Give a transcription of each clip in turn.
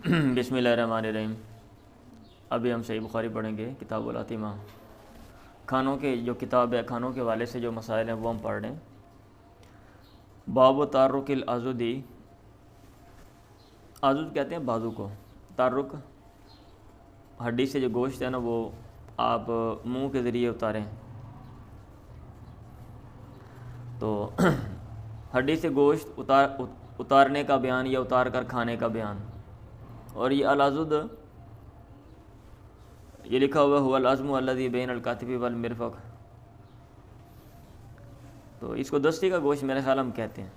بسم اللہ الرحمن الرحیم۔ ابھی ہم صحیح بخاری پڑھیں گے، کتاب العتیمہ۔ کھانوں کے جو کتاب ہے، کھانوں کے حوالے سے جو مسائل ہیں وہ ہم پڑھ رہے ہیں۔ باب تارک العضدی، عضد کہتے ہیں بازو کو، تارک ہڈی سے جو گوشت ہے نا وہ آپ منہ کے ذریعے اتاریں، تو ہڈی سے گوشت اتارنے کا بیان یا اتار کر کھانے کا بیان۔ اور یہ العضد یہ لکھا ہوا ہوا العظم الذی بین الکتف والمرفق، تو اس کو دستی کا گوشت میرے خیال ہم کہتے ہیں۔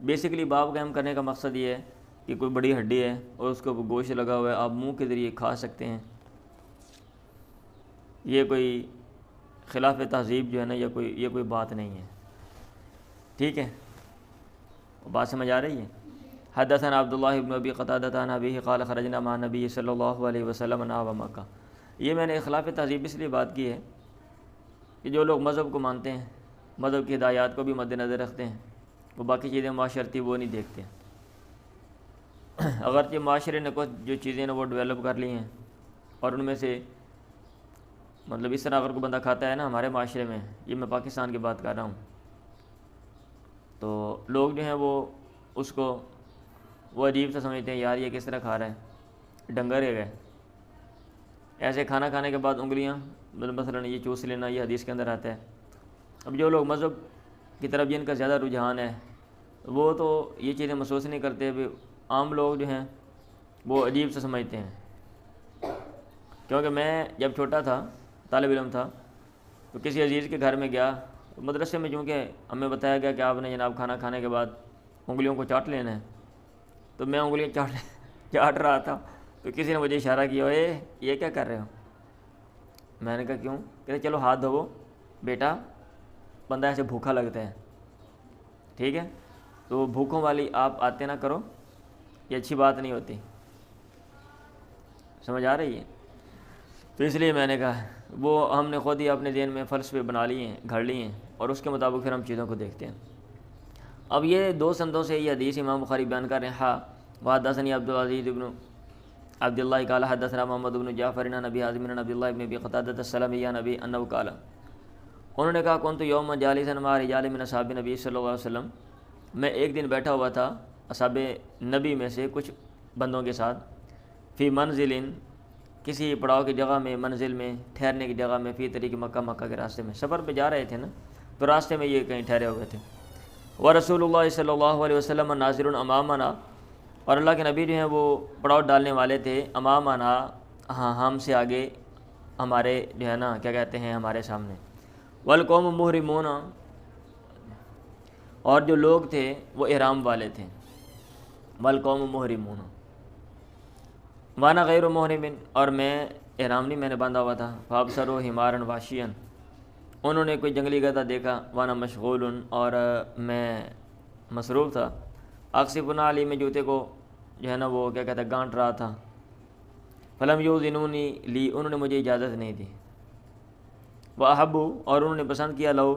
بیسیکلی باب قائم کرنے کا مقصد یہ ہے کہ کوئی بڑی ہڈی ہے اور اس کو گوشت لگا ہوا ہے، آپ منہ کے ذریعے کھا سکتے ہیں۔ یہ کوئی خلاف تہذیب جو ہے نا یہ کوئی بات نہیں ہے، ٹھیک ہے؟ بات سمجھ آ رہی ہے؟ حدثنا عبداللہ بن ابی قتادہ عن ابیہ قال خرجنا مع النبی صلی اللہ علیہ وسلم نحو مکہ۔ یہ میں نے خلاف تہذیب اس لیے بات کی ہے کہ جو لوگ مذہب کو مانتے ہیں، مذہب کی ہدایات کو بھی مد نظر رکھتے ہیں، وہ باقی چیزیں معاشرتی وہ نہیں دیکھتے۔ اگرچہ معاشرے نے کچھ جو چیزیں نا وہ ڈیولپ کر لی ہیں، اور ان میں سے مطلب اس طرح اگر کوئی بندہ کھاتا ہے نا ہمارے معاشرے میں، یہ میں پاکستان کی بات کر رہا ہوں، تو لوگ جو ہیں وہ اس کو وہ عجیب سا سمجھتے ہیں، یار یہ کس طرح کھا رہا ہے، ڈنگر ہے گئے ایسے کھانا کھانے کے بعد انگلیاں مثلا یہ چوس لینا، یہ حدیث کے اندر آتا ہے۔ اب جو لوگ مذہب کی طرف جن کا زیادہ رجحان ہے وہ تو یہ چیزیں محسوس نہیں کرتے، ابھی عام لوگ جو ہیں وہ عجیب سے سمجھتے ہیں۔ کیونکہ میں جب چھوٹا تھا، طالب علم تھا، تو کسی عزیز کے گھر میں گیا، مدرسے میں چونکہ ہمیں بتایا گیا کہ آپ نے جناب کھانا کھانے کے بعد انگلیوں کو چاٹ لینا ہے، تو میں انگلیاں چاٹ رہا تھا، تو کسی نے مجھے اشارہ کیا، اے یہ کیا کر رہے ہو؟ میں نے کہا کیوں؟ کہتے چلو ہاتھ دھوو بیٹا، بندہ ایسے بھوکا لگتا ہے، ٹھیک ہے؟ تو بھوکوں والی آپ آتے نہ کرو، یہ اچھی بات نہیں ہوتی، سمجھ آ رہی ہے؟ تو اس لیے میں نے کہا وہ ہم نے خود ہی اپنے ذہن میں فلسفے بنا لیے ہیں، گھڑ لیے ہیں، اور اس کے مطابق پھر ہم چیزوں کو دیکھتے ہیں۔ اب یہ دو سندوں سے یہ حدیث امام بخاری بیان کر رہے ہیں۔ ہاں وحدثنی عبدالعزیز بن عبداللہ قال حدثنا محمد بن جعفر عن ابی حازم عن عبداللہ بن ابی قتادہ السلمی عن ابی انہ قال، انہوں نے کہا کنت یوما جالسا مع رجال من اصحاب نبی صلی اللہ علیہ وسلم، میں ایک دن بیٹھا ہوا تھا اصحاب نبی میں سے کچھ بندوں کے ساتھ، فی منزل، کسی پڑاؤ کی جگہ میں، منزل میں ٹھہرنے کی جگہ میں، فی طریق مکہ، مکہ کے راستے میں سفر پہ جا رہے تھے نا، تو راستے میں یہ کہیں ٹھہرے ہوئے تھے۔ ورسول اللہ صلی اللہ علیہ وسلم ناظر امامنا، اور اللہ کے نبی جو ہیں وہ پڑاؤ ڈالنے والے تھے، امامنا ہاں ہم سے آگے، ہمارے جو ہے نا کیا کہتے ہیں ہمارے سامنے، والقوم محرمون، اور جو لوگ تھے وہ احرام والے تھے، والقوم محرمون، وانا غیر محرم، اور میں احرام نہیں، میں نے باندھا ہوا تھا، فابصروا حمارا واشیا، انہوں نے کوئی جنگلی گدھا دیکھا، وانا مشغول، اور میں مصروف تھا، اقصف علی، میں جوتے کو جو ہے نا وہ کیا کہتا ہے گانٹ رہا تھا، فلم یؤذنونی لی، انہوں نے مجھے اجازت نہیں دی، واحبوا، اور انہوں نے پسند کیا، لو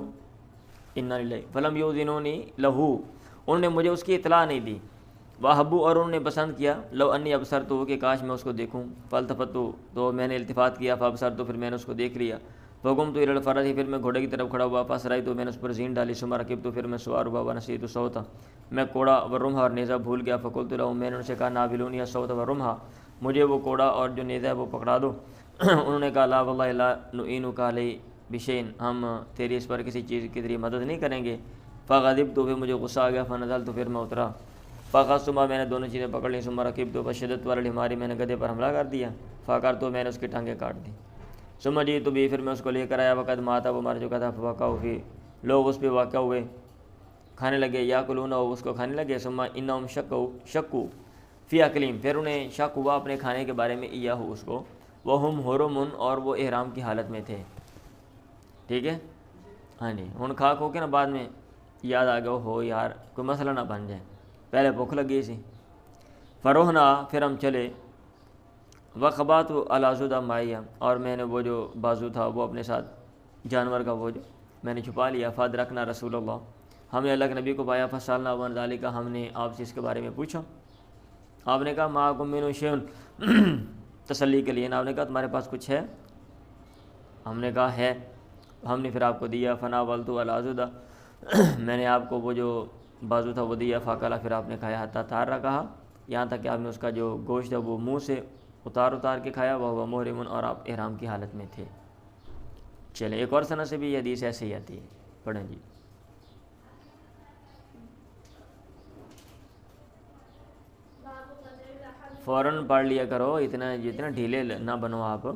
انا للہ، فلم یؤذنونی لہو، انہوں نے مجھے اس کی اطلاع نہیں دی، واحبوا، اور انہوں نے پسند کیا، لو انی ابصرت، کہ کاش میں اس کو دیکھوں، فالتفت، تو میں نے التفات کیا، فابصرت، پھر میں نے اس کو دیکھ لیا، فقمت الی الفرس، پھر میں گھوڑے کی طرف کھڑا ہوا، فاسرائیت، تو میں نے اس پر زین ڈالی، ثم رکبت، پھر میں سوار ہوا، ونسیت الصوت، میں کوڑا والرمح، اور نیزہ بھول گیا، فقلت لهم، میں نے ان سے کہا ناولونی الصوت والرمح، مجھے وہ کوڑا اور جو نیزہ ہے وہ پکڑا دو۔ انہوں نے کہا لا واللہ لا نعینک علیہ بشیء، ہم تیری اس پر کسی چیز کی تیری مدد نہیں کریں گے، فغضبت، تو پھر مجھے غصہ آ گیا، فنزلت، تو پھر میں اترا، فاخذتہما، میں نے دونوں چیزیں پکڑ لیں، ثم رکبت، فشددت علی الحمار، میں نے گدھے پر حملہ کر دیا، فعقرت، تو میں نے اس کی ٹانگیں کاٹ دی، ثم جئت بہ، پھر میں اس کو لے کر آیا، وقد مات، وہ مر چکا تھا، فوقعوا فیہ، لوگ اس پہ واقع ہوئے، کھانے لگے، یاکلون، اس کو کھانے لگے، ثم انہم شکوا فی اکلہم، پھر انہیں شک ہوا اپنے کھانے کے بارے میں، ایاہ، اس کو، وہم حرم، اور وہ احرام کی حالت میں تھے، ٹھیک ہے؟ ہاں جی، ہن کھا کھو کے نا بعد میں یاد آ گیا ہو یار کوئی مسئلہ نہ بن جائے، پہلے بھوک لگی سی، فروحنا، پھر ہم چلے، وخبات العضد معیہ، اور میں نے وہ جو بازو تھا وہ اپنے ساتھ جانور کا وہ جو میں نے چھپا لیا، فادرکنا رسول اللہ، ہم نے اللہ کے نبی کو پایا، فسالنا عن ذلک، ہم نے آپ سے اس کے بارے میں پوچھا، آپ نے کہا معکم من شیء، تسلی کے لیے. آپ نے کہا تمہارے پاس کچھ ہے؟ ہم نے کہا ہے. ہم نے پھر آپ کو دیا. فناولت العضد، میں نے آپ کو وہ جو بازو تھا وہ دیا. فاکلا، پھر آپ نے کھایا. حتی تحرک، کہا یہاں تک کہ آپ نے اس کا جو گوشت ہے وہ منہ سے اتار کے کھایا. وہ محرم، اور آپ احرام کی حالت میں تھے. چلیں ایک اور سند سے بھی یہ حدیث ایسے ہی آتی ہے. پڑھیں جی. فوراً پڑھ لیا کرو، جتنا ڈھیلے نہ بنو آپ.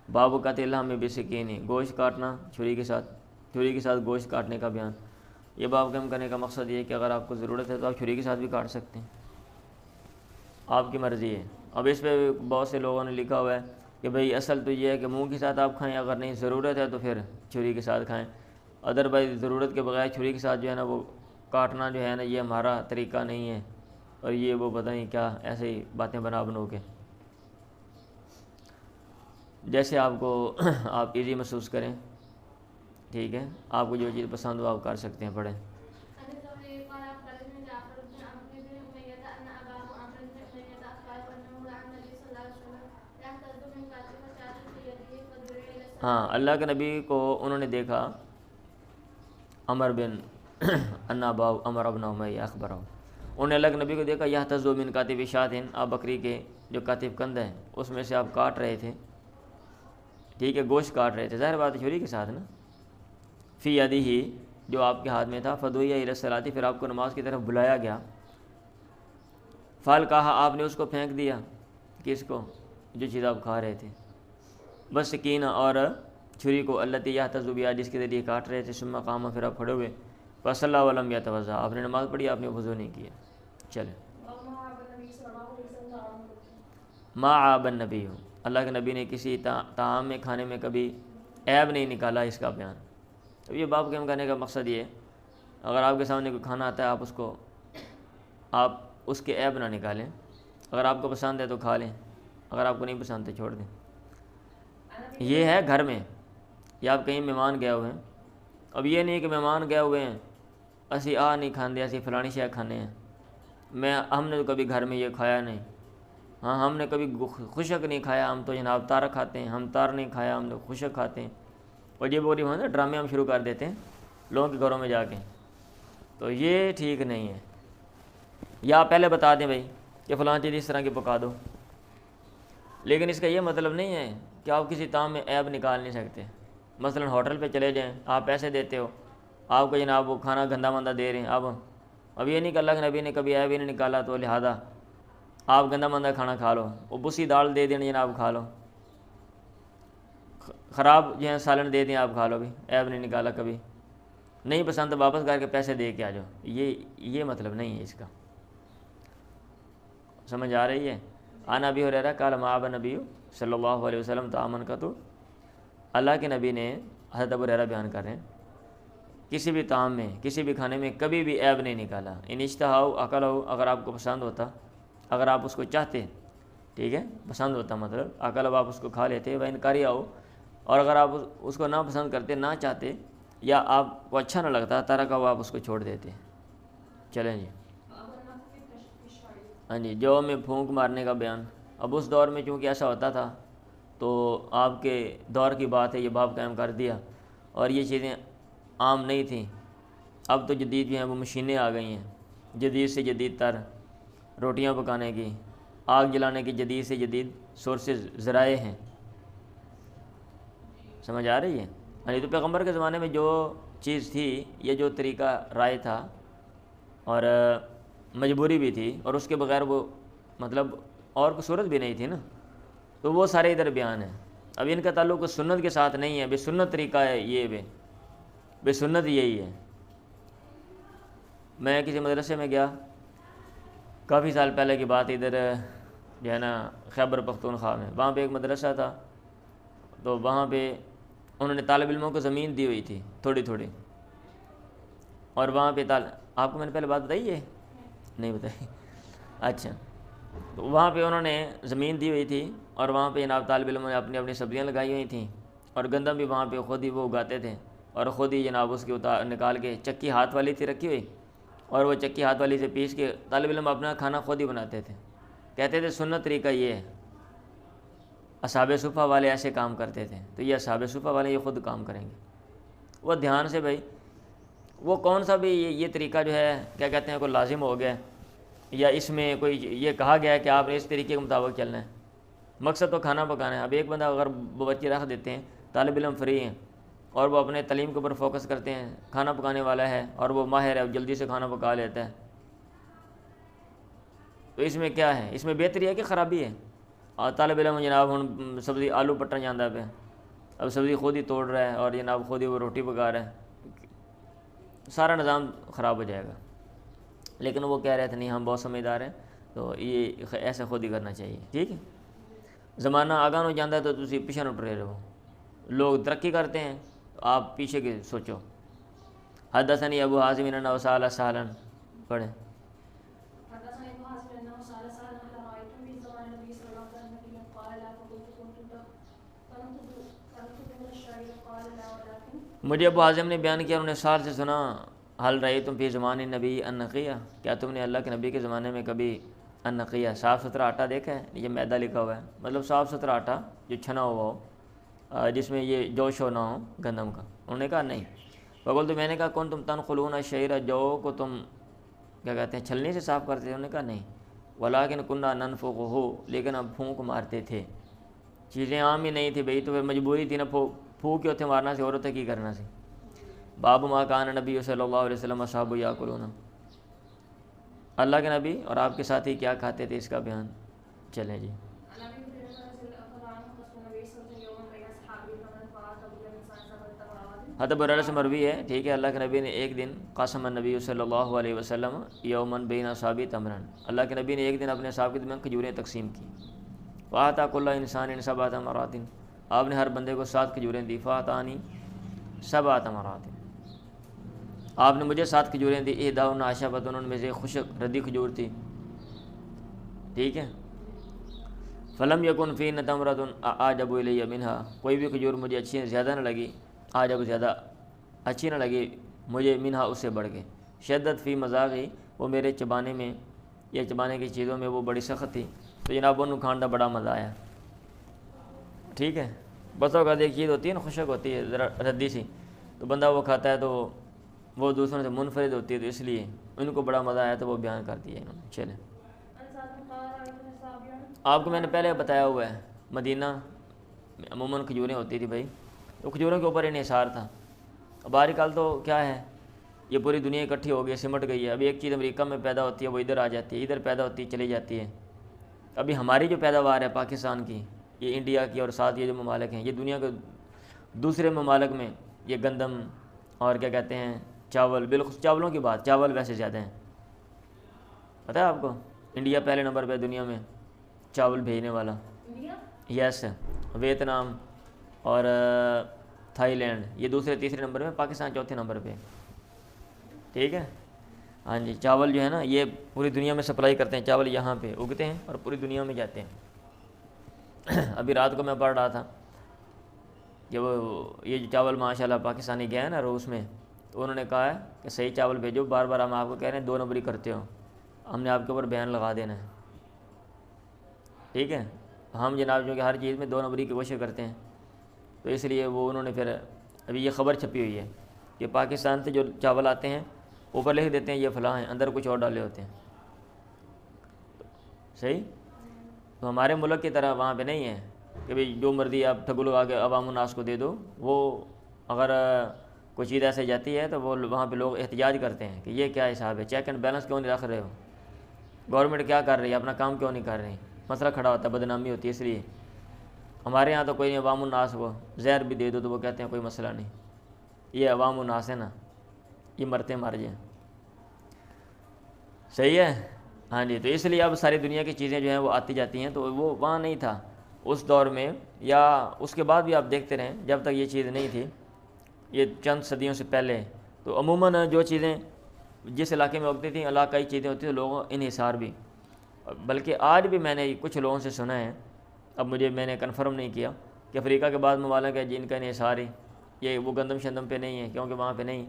باب قتل اللحم بسکین، گوشت کاٹنا چھری کے ساتھ گوشت کاٹنے کا بیان. یہ باب کم کرنے کا مقصد یہ ہے کہ اگر آپ کو ضرورت ہے تو آپ چھری کے ساتھ بھی کاٹ سکتے ہیں، آپ کی مرضی ہے. اب اس پہ بہت سے لوگوں نے لکھا ہوا ہے کہ بھئی اصل تو یہ ہے کہ منہ کے ساتھ آپ کھائیں، اگر نہیں ضرورت ہے تو پھر چھری کے ساتھ کھائیں. ادروائز ضرورت کے بغیر چھری کے ساتھ جو ہے نا وہ کاٹنا جو ہے نا یہ ہمارا طریقہ نہیں ہے. اور یہ وہ پتہ نہیں کیا ایسے ہی باتیں بنو کے، جیسے آپ کو آپ ایزی محسوس کریں. ٹھیک ہے، آپ کو جو چیز پسند ہو آپ کر سکتے ہیں. پڑھیں. ہاں، اللہ کے نبی کو انہوں نے دیکھا. عمر بن انابا عمر ابن امیہ اخبرہ، انہوں نے اللہ کے نبی کو دیکھا. یحتض من کاتف شاۃ، آپ بکری کے جو کاتف کند ہے اس میں سے آپ کاٹ رہے تھے. ٹھیک ہے، گوشت کاٹ رہے تھے، ظاہر بات ہے چھری کے ساتھ نا. فی یدہ، جو آپ کے ہاتھ میں تھا. فدعی الی الصلاۃ، پھر آپ کو نماز کی طرف بلایا گیا. فالقاھا، آپ نے اس کو پھینک دیا. کس کو؟ جو چیز آپ کھا رہے تھے. بس سکینہ، اور چھری کو. التی یحتض بہا، جس کے ذریعے کاٹ رہے تھے. ثم قام، پھر آپ کھڑے ہوئے. فصلی ولم یتوضا، آپ نے نماز پڑھی، آپ نے وضو نہیں کیا. چلے. ما عاب النبی، اللہ کے نبی نے کسی طعام میں کھانے میں کبھی عیب نہیں نکالا. اس کا بیان. اب یہ باب قائم کرنے کا مقصد یہ ہے اگر آپ کے سامنے کوئی کھانا آتا ہے آپ اس کے عیب نہ نکالیں. اگر آپ کو پسند ہے تو کھا لیں، اگر آپ کو نہیں پسند تو چھوڑ دیں. یہ ہے گھر میں، یا آپ کہیں مہمان گئے ہوئے ہیں. اب یہ نہیں کہ مہمان گئے ہوئے ہیں اسی نہیں کھاندے، اسی فلانی شے کھانے ہیں. ہم نے تو کبھی گھر میں یہ کھایا نہیں. ہاں، ہم نے کبھی خشک نہیں کھایا، ہم تو جناب تارا کھاتے ہیں. ہم تار نہیں کھایا، ہم نے خشک کھاتے ہیں. اور یہ بولی ہونا ڈرامے ہم شروع کر دیتے ہیں لوگوں کے گھروں میں جا کے. تو یہ ٹھیک نہیں ہے. یا پہلے بتا دیں بھائی کہ فلاں چیز اس طرح کی پکا دو، لیکن اس کا یہ مطلب نہیں ہے کہ آپ کسی طعام میں عیب نکال نہیں سکتے. مثلا ہوٹل پہ چلے جائیں، آپ پیسے دیتے ہو، آپ کو جناب وہ کھانا گندا مندہ دے رہے ہیں. اب یہ نہیں کہ اللہ کے نبی نے کبھی عیب ہی نہیں نکالا تو لہذا آپ گندا مندہ کھانا کھا لو. وہ بسی دال دے دیں جناب کھا لو، خراب جو ہے سالن دے دیں آپ کھا لو. بھی عیب نہیں نکالا کبھی. نہیں پسند تو واپس کر کے پیسے دے کے آ جاؤ. یہ مطلب نہیں ہے اس کا. سمجھ آ رہی ہے؟ عن ابی ہریرہ قال ما عاب النبی صلی اللہ علیہ وسلم طعاما قط، اللہ کے نبی نے، حضرت ابو ہریرہ بیان کر رہے ہیں، کسی بھی طعام میں، کسی بھی کھانے میں کبھی بھی عیب نہیں نکالا. ان اشتہاؤ اکلہ، اگر آپ کو پسند ہوتا، اگر آپ اس کو چاہتے، ٹھیک ہے، پسند ہوتا مطلب اکلہ آپ اس کو کھا لیتے. و ان کریہو، اور اگر آپ اس کو نہ پسند کرتے، نہ چاہتے، یا آپ کو اچھا نہ لگتا، ترکہ آپ اس کو چھوڑ دیتے. چلیں جی. ہاں جی، جو میں پھونک مارنے کا بیان. اب اس دور میں چونکہ ایسا ہوتا تھا تو آپ کے دور کی بات ہے، یہ باب قائم کر دیا. اور یہ چیزیں عام نہیں تھیں. اب تو جدید جو ہیں وہ مشینیں آ گئی ہیں، جدید سے جدید تر روٹیاں پکانے کی، آگ جلانے کی جدید سے جدید سورسز، ذرائع ہیں. سمجھ آ رہی ہے؟ یعنی تو پیغمبر کے زمانے میں جو چیز تھی، یہ جو طریقہ رائے تھا اور مجبوری بھی تھی، اور اس کے بغیر وہ مطلب اور کوئی صورت بھی نہیں تھی نا، تو وہ سارے ادھر بیان ہیں. اب ان کا تعلق سنت کے ساتھ نہیں ہے. بے سنت طریقہ ہے یہ، بے سنت یہی ہے. میں کسی مدرسے میں گیا کافی سال پہلے کی بات، ادھر جو ہے نا خیبر پختونخوا میں. وہاں پہ ایک مدرسہ تھا، تو وہاں پہ انہوں نے طالب علموں کو زمین دی ہوئی تھی تھوڑی تھوڑی. اور وہاں پہ آپ کو میں نے پہلے بات بتائی ہے؟ نہیں بتائی؟ اچھا. تو وہاں پہ انہوں نے زمین دی ہوئی تھی، اور وہاں پہ جناب طالب علموں نے اپنی اپنی سبزیاں لگائی ہوئی تھیں، اور گندم بھی وہاں پہ خود ہی وہ اگاتے تھے، اور خود ہی جناب اس کی نکال کے چکی ہاتھ والی تھی رکھی ہوئی، اور وہ چکی ہاتھ والی سے پیس کے طالب علم اپنا کھانا خود ہی بناتے تھے. کہتے تھے سنت طریقہ یہ ہے، اصحاب صفہ والے ایسے کام کرتے تھے، تو یہ اصحاب صفہ والے یہ خود کام کریں گے۔ وہ دھیان سے بھائی، وہ کون سا بھی یہ طریقہ جو ہے کیا کہتے ہیں کوئی لازم ہو گیا یا اس میں کوئی یہ کہا گیا ہے کہ آپ نے اس طریقے کے مطابق چلنا ہے؟ مقصد تو کھانا پکانا ہے۔ اب ایک بندہ اگر بچے رکھ دیتے ہیں، طالب علم فری ہیں اور وہ اپنے تعلیم کے اوپر فوکس کرتے ہیں، کھانا پکانے والا ہے اور وہ ماہر ہے، جلدی سے کھانا پکا لیتا ہے، تو اس میں کیا ہے؟ اس میں بہتری ہے کہ خرابی ہے؟ اور طالب علم جناب ہن سبزی آلو پٹن جانا پہ، اب سبزی خود ہی توڑ رہا ہے اور جناب خود ہی وہ روٹی پکا رہا ہے، سارا نظام خراب ہو جائے گا۔ لیکن وہ کہہ رہے تھے نہیں ہم بہت سمجھدار ہیں، تو یہ ایسے خود ہی کرنا چاہیے، ٹھیک ہے۔ زمانہ آگاہ ہو جاتا ہے تو تسی پیچھے نہ ٹرے رہو، لوگ ترقی کرتے ہیں تو آپ پیچھے کے سوچو۔ حدثنی ابو حازم انہ وسال سالن پڑھیں۔ مجھے ابو حازم نے بیان کیا، انہوں نے سال سے سنا، حل رہی تم فی زمان نبی النقیہ، کیا تم نے اللہ کے نبی کے زمانے میں کبھی النقیہ صاف ستھرا آٹا دیکھا ہے؟ یہ میدا لکھا ہوا ہے، مطلب صاف ستھرا آٹا جو چھنا ہوا ہو، جس میں یہ جوش ہو نہ ہو گندم کا۔ انہوں نے کہا نہیں۔ بقول تو میں نے کہا کون تم تنقلون الشعیر، جو کو تم کیا کہتے ہیں چھلنی سے صاف کرتے تھے؟ انہوں نے کہا نہیں۔ ولیکن کننا ننفخہ، لیکن اب پھونک مارتے تھے، چیزیں عام ہی نہیں تھی بھئی، تو پھر مجبوری تھی نا، پھونک کے اتنے مارنا سے، اور ہوتا کی کرنا سے۔ باب ما کان نبی صلی اللہ علیہ وسلم اصحابہ یاکلون، اللہ کے نبی اور آپ کے ساتھی کیا کھاتے تھے، اس کا بیان چلیں جی۔ حضرت ابو ہریرہ سے مروی ہے، ٹھیک ہے، اللہ کے نبی نے ایک دن قاسم النبی صلی اللہ علیہ وسلم یومن بین اصحابہ تمرن، اللہ کے نبی نے ایک دن اپنے اصحاب کے درمیان کھجوریں تقسیم کی۔ فآتى كل انسان 7 تمرات، آپ نے ہر بندے کو 7 کھجوریں دی۔ فآتانی 7 تمرات، آپ نے مجھے 7 کھجوریں دی۔ احداہن عشبۃ، ان میں سے خشک ردی کھجور تھی، ٹھیک ہے۔ فلم یکن فیہ تمرۃ اعجب الی منها، کوئی بھی کھجور مجھے اچھی زیادہ نہ لگی، اعجب زیادہ اچھی نہ لگی مجھے، منہا اس سے بڑھ کے، شدت فی مذاقی، وہ میرے چبانے میں یا چبانے کی چیزوں میں وہ بڑی سخت تھی، تو جناب انہوں کھانے کا بڑا مزہ آیا، ٹھیک ہے۔ بس اوقات ایک چیز ہوتی ہے نا خشک ہوتی ہے ذرا ردی سی، تو بندہ وہ کھاتا ہے تو وہ دوسروں سے منفرد ہوتی ہے، تو اس لیے ان کو بڑا مزہ آیا تو وہ بیان کر دیا انہوں نے۔ چلیں، آپ کو میں نے پہلے بتایا ہوا ہے، مدینہ میں عموماً کھجوریں ہوتی تھی بھائی، تو کھجوروں کے اوپر انحصار تھا۔ اب بہرحال تو کیا ہے، یہ پوری دنیا اکٹھی ہو گئی، سمٹ گئی ہے۔ ابھی ایک چیز امریکہ میں پیدا ہوتی ہے وہ ادھر آ جاتی ہے، ادھر پیدا ہوتی ہے چلی جاتی ہے۔ ابھی ہماری جو پیداوار ہے پاکستان کی، یہ انڈیا کی اور ساتھ یہ جو ممالک ہیں، یہ دنیا کے دوسرے ممالک میں یہ گندم اور کیا کہتے ہیں چاول، بالخصوص چاولوں کی بات، چاول ویسے زیادہ ہیں، پتہ ہے آپ کو، انڈیا پہلے نمبر پہ دنیا میں چاول بھیجنے والا، یس، ویتنام اور تھائی لینڈ یہ دوسرے تیسرے نمبر پہ، پاکستان چوتھے نمبر پہ، ٹھیک ہے۔ ہاں جی، چاول جو ہے نا یہ پوری دنیا میں سپلائی کرتے ہیں، چاول یہاں پہ اگتے ہیں اور پوری دنیا میں جاتے ہیں۔ ابھی رات کو میں پڑھ رہا تھا کہ وہ یہ جو چاول ماشاءاللہ پاکستانی گیا ہے نا روس میں، تو انہوں نے کہا ہے کہ صحیح چاول بھیجو، بار بار ہم آپ کو کہہ رہے ہیں 2 نمبری کرتے ہو، ہم نے آپ کے اوپر بیان لگا دینا ہے، ٹھیک ہے۔ ہم جناب جو کہ ہر چیز میں 2 نمبری کی کوشش کرتے ہیں، تو اس لیے وہ انہوں نے پھر ابھی یہ خبر چھپی ہوئی ہے کہ پاکستان سے جو چاول آتے ہیں اوپر لکھ دیتے ہیں یہ فلاں ہیں، اندر کچھ اور ڈالے ہوتے ہیں، صحیح۔ تو ہمارے ملک کی طرح وہاں پہ نہیں ہے کہ بھئی جو مرضی آپ ٹھگو لگا کے عوام الناس کو دے دو، وہ اگر کوئی چیز ایسے جاتی ہے تو وہ وہاں پہ لوگ احتجاج کرتے ہیں کہ یہ کیا حساب ہے، چیک اینڈ بیلنس کیوں نہیں رکھ رہے ہو، گورنمنٹ کیا کر رہی ہے، اپنا کام کیوں نہیں کر رہی، مسئلہ کھڑا ہوتا ہے، بدنامی ہوتی ہے۔ اس لیے ہمارے ہاں تو کوئی نہیں، عوام الناس کو زہر بھی دے دو تو وہ کہتے ہیں کوئی مسئلہ نہیں، یہ عوام الناس ہے نا، یہ مرتے مر جائیں، صحیح ہے۔ ہاں جی، تو اس لیے اب ساری دنیا کی چیزیں جو ہیں وہ آتی جاتی ہیں، تو وہ وہاں نہیں تھا اس دور میں، یا اس کے بعد بھی آپ دیکھتے رہیں جب تک یہ چیز نہیں تھی، یہ چند صدیوں سے پہلے، تو عموماً جو چیزیں جس علاقے میں اگتی تھیں علاقائی چیزیں ہوتی تھیں، لوگوں انحصار بھی، بلکہ آج بھی میں نے کچھ لوگوں سے سنا ہے، اب میں نے کنفرم نہیں کیا کہ افریقہ کے بعد ممالک ہے جن کا انحصار ہے، یہ وہ گندم شندم پہ نہیں ہے کیونکہ وہاں پہ نہیں،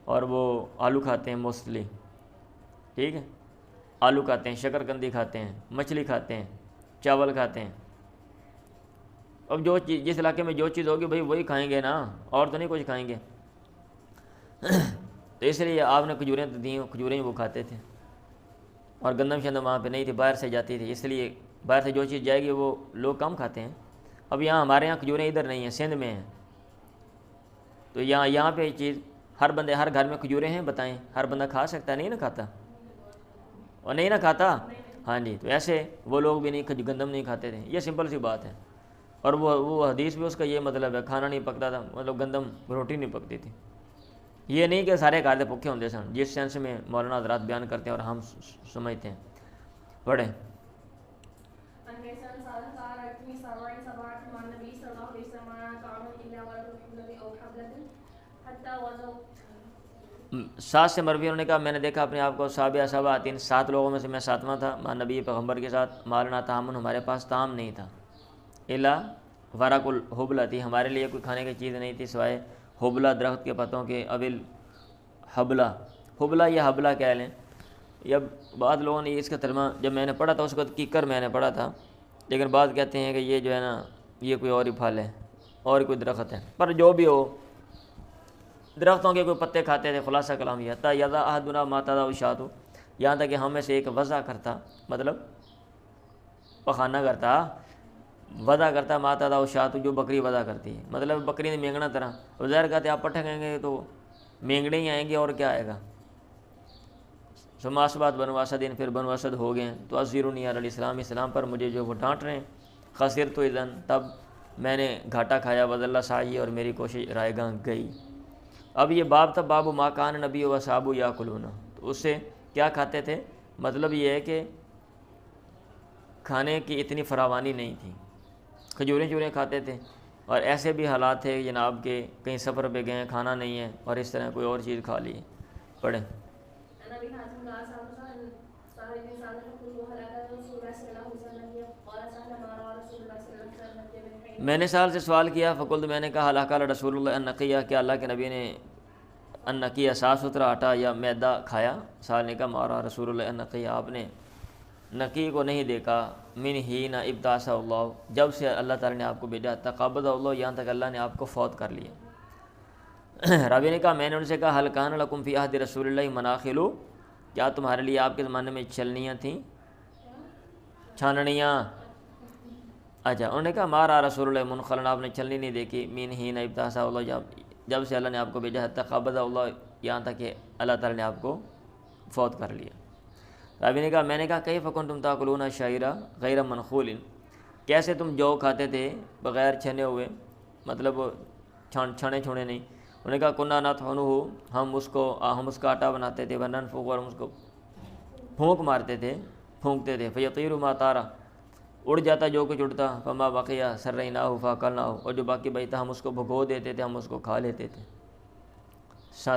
اور وہ آلو کھاتے ہیں موسٹلی، ٹھیک ہے۔ آلو کھاتے ہیں، شکر کندی کھاتے ہیں، مچھلی کھاتے ہیں، چاول کھاتے ہیں. اب جو چیز جس علاقے میں جو چیز ہوگی بھائی وہی کھائیں گے نا، اور تو نہیں کچھ کھائیں گے. تو اس لیے آپ نے کھجوریں تو دیں، کھجوریں وہ کھاتے تھے. اور گندم شندم وہاں پہ نہیں تھی، باہر سے جاتی تھی، اس لیے باہر سے جو چیز جائے گی وہ لوگ کم کھاتے ہیں. اب یہاں ہمارے یہاں کھجوریں ادھر نہیں ہیں، سندھ میں ہیں. تو یہاں پہ یہ چیز ہر بندے ہر گھر میں کھجوریں ہیں، بتائیں ہر بندہ کھا سکتا ہے؟ نہیں نہ کھاتا، اور نہیں نہ کھاتا. ہاں جی، تو ایسے وہ لوگ بھی نہیں گندم نہیں کھاتے تھے. یہ سمپل سی بات ہے. اور وہ حدیث بھی اس کا یہ مطلب ہے، کھانا نہیں پکتا تھا، مطلب گندم روٹی نہیں پکتی تھی. یہ نہیں کہ سارے کھاتے بھوکے ہوتے سن، جس سینس میں مولانا حضرات بیان کرتے ہیں اور ہم سمجھتے ہیں. پڑھیں. سات سے مروی انہوں نے کہا میں نے دیکھا اپنے آپ کو صابع سبعۃ، 7 لوگوں میں سے میں 7واں تھا. ماں نبی پیغمبر کے ساتھ. مالنا طعام، ہمارے پاس طعام نہیں تھا. الا ورق الحبلہ تھی، ہمارے لیے کوئی کھانے کی چیز نہیں تھی سوائے حبلہ درخت کے پتوں کے. ابل حبلہ، حبلہ یا حبلہ کہہ لیں. یا بعض لوگوں نے اس کا ترجمہ جب میں نے پڑھا تھا اس وقت کیکر میں نے پڑھا تھا، لیکن بعض کہتے ہیں کہ یہ جو ہے نا یہ کوئی اور ہی پھل ہے اور کوئی درخت ہے. پر جو بھی ہو، درختوں کے کوئی پتے کھاتے تھے. خلاصہ کلام یہ تھا یذا احدنا ما تذا الشاۃ، یہاں تک کہ ہم میں سے ایک وضع کرتا، مطلب پخانہ کرتا، وضع کرتا ما تذا الشاۃ، جو بکری وضع کرتی ہے، مطلب بکری نے مینگنا طرح. اور ظاہر کہتے آپ پٹھے کہیں گے تو مینگنے ہی آئیں گے اور کیا آئے گا. سماسبات بنو اسد، پھر بنو اسد ہو گئے. تو ازیرونی علیہ السلام، اسلام پر مجھے جو وہ ڈانٹ رہے ہیں. خسر تو اذن، تب میں نے گھاٹا کھایا. وضل سعی، اور میری کوشش رائے گاہ گئی. اب یہ باب تھا باب ما کان نبی و صحابہ یاکلون. تو اس سے کیا کھاتے تھے؟ مطلب یہ ہے کہ کھانے کی اتنی فراوانی نہیں تھی، کھجوریں چوریں کھاتے تھے. اور ایسے بھی حالات تھے جناب کہ کہیں سفر پہ گئے، کھانا نہیں ہے اور اس طرح کوئی اور چیز کھا لی. پڑھیں. میں نے سال سے سوال کیا. فقلت، میں نے کہا حلقہ رسول اللہ النقیہ، کیا اللہ کے نبی نے النقیہ صاف ستھرا آٹا یا میدا کھایا؟ سال نے کہا مارا رسول اللہ النقیہ، آپ نے نقی کو نہیں دیکھا. من ہی نہ ابتاث اللہ، جب سے اللہ تعالیٰ نے آپ کو بھیجا. تقبض اللہ، یہاں تک اللہ نے آپ کو فوت کر لیا. رابی نے کہا میں نے ان سے کہا حل کان لکم فی عہد رسول اللہ مناخل، کیا تمہارے لیے آپ کے زمانے میں چلنیاں تھیں، چھاننیاں؟ اچھا، انہوں نے کہا مارا رسول اللہ منخلن، آپ نے چلنی نہیں دیکھی. من ہی نہ ابتاث اللہ، جب سے اللہ نے آپ کو بھیجا. تقبض اللہ، یہاں تک کہ اللہ تعالیٰ نے آپ کو فوت کر لیا. رابی نے کہا میں نے کہا کیف کنتم تاکلون الشعیر غیر منخول، کیسے تم جو کھاتے تھے بغیر چھنے ہوئے، مطلب چھانے چھوڑے نہیں. انہوں نے کہا کنا نطحنہ، ہم اس کا آٹا بناتے تھے. وننفخ، اور ہم اس کو پھونک مارتے تھے، پھونکتے تھے. فیطیر ما طار، اڑ جاتا جو کچھ اڑتا. فما بقیہ سریناہ فاکلناہ، اور جو باقی بچتا ہم اس کو بھگو دیتے تھے، ہم اس کو کھا لیتے تھے.